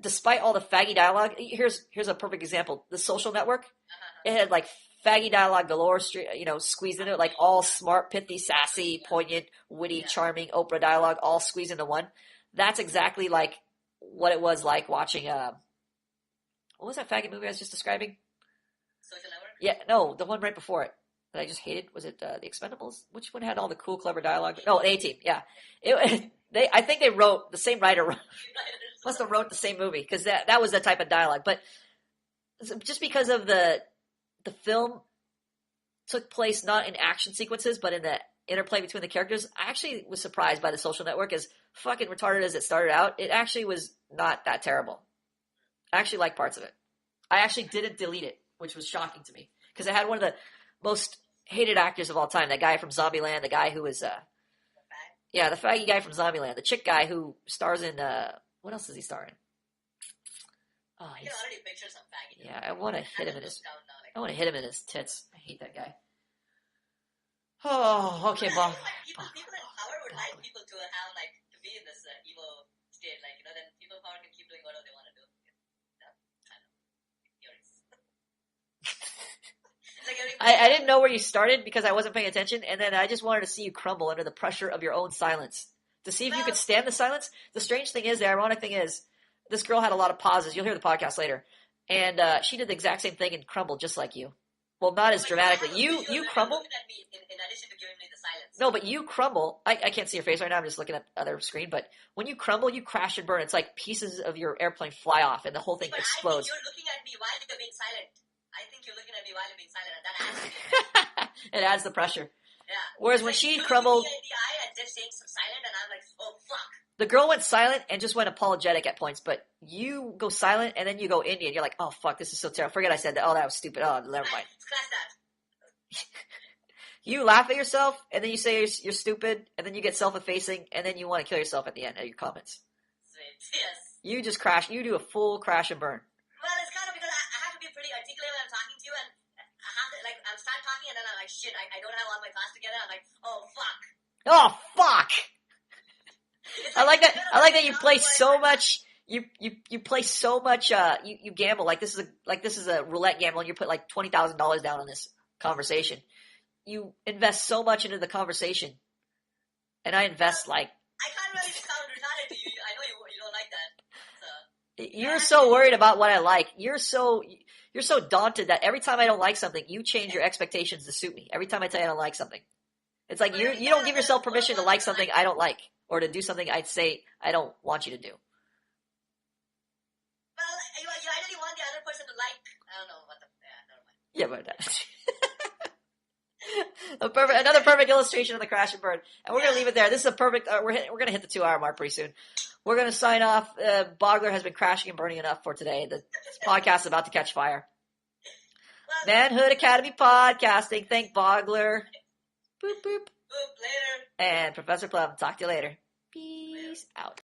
despite all the faggy dialogue, here's a perfect example. The Social Network, it had like faggy dialogue galore, squeezed into it, like all smart, pithy, sassy, poignant, witty, charming Oprah dialogue, all squeezed into one. That's exactly like what it was like watching. What was that faggot movie I was just describing?
Social Network?
Yeah, no, the one right before it that I just hated. Was it The Expendables? Which one had all the cool, clever dialogue? No, A-Team. Yeah, I think they wrote the same writer. Must have wrote the same movie because that was that type of dialogue. But just because of the film took place not in action sequences, but in the interplay between the characters, I actually was surprised by The Social Network. As fucking retarded as it started out, it actually was not that terrible. I actually liked parts of it. I actually didn't delete it, which was shocking to me because it had one of the most hated actors of all time. That guy from Zombieland, the guy who was, the faggy guy from Zombieland, the chick guy who stars in, what else does he star in? Oh,
I can already picture some faggot.
Yeah, I want to hit him in his. I want to hit him in his tits. I hate that guy. Oh, okay, Bob.
People in power would like people to have to be in this emo state, then people in power can keep doing whatever they want to do.
I didn't know where you started because I wasn't paying attention, and then I just wanted to see you crumble under the pressure of your own silence. To see if you could stand the silence. The strange thing is, the ironic thing is, this girl had a lot of pauses. You'll hear the podcast later. And she did the exact same thing and crumbled just like you. Well, not as dramatically. You crumble?
In addition to giving me the silence.
No, but you crumble. I can't see your face right now. I'm just looking at the other screen. But when you crumble, you crash and burn. It's like pieces of your airplane fly off and the whole thing explodes.
I think you're looking at me while you're being silent. I think you're looking at me while you're being silent, and that adds to it.
It adds the pressure.
Yeah.
Whereas when she crumbled,
in the eye and just saying some silent, and I'm like, oh fuck.
The girl went silent and just went apologetic at points, but you go silent and then you go Indian. You're like, oh fuck, this is so terrible. Forget I said that. Oh, that was stupid. Oh, never mind.
Scratch that.
You laugh at yourself and then you say you're stupid and then you get self-effacing and then you want to kill yourself at the end of your comments.
Sweet. Yes.
You just crash. You do a full crash and burn.
Well, it's kind of because I have to be pretty articulate when I'm talking to you, and I have to I'm start talking and then I'm like, shit, I don't have all my thoughts together. I'm like, oh fuck.
Oh fuck. I like that. I like that you play so much. You play so much. You gamble like this is a roulette gamble, and you put like $20,000 down on this conversation. You invest so much into the conversation, and I invest like.
I can't really sound retarded to you. I know you don't like that. So.
You're so worried about what I like. You're so daunted that every time I don't like something, you change your expectations to suit me. Every time I tell you I don't like something, it's like you don't give yourself permission to like something I don't like. Or to do something I'd say I don't want you to do.
Well, you ideally want the other person to like. I don't know what the. Yeah, never mind.
Yeah, but another perfect illustration of the crash and burn. And we're gonna leave it there. This is a perfect. We're gonna hit the 2-hour mark pretty soon. We're gonna sign off. Bogler has been crashing and burning enough for today. This podcast is about to catch fire. Manhood Academy Podcasting. Thank Bogler. Boop boop.
Boop, later.
And Professor Plum. Talk to you later. Peace out.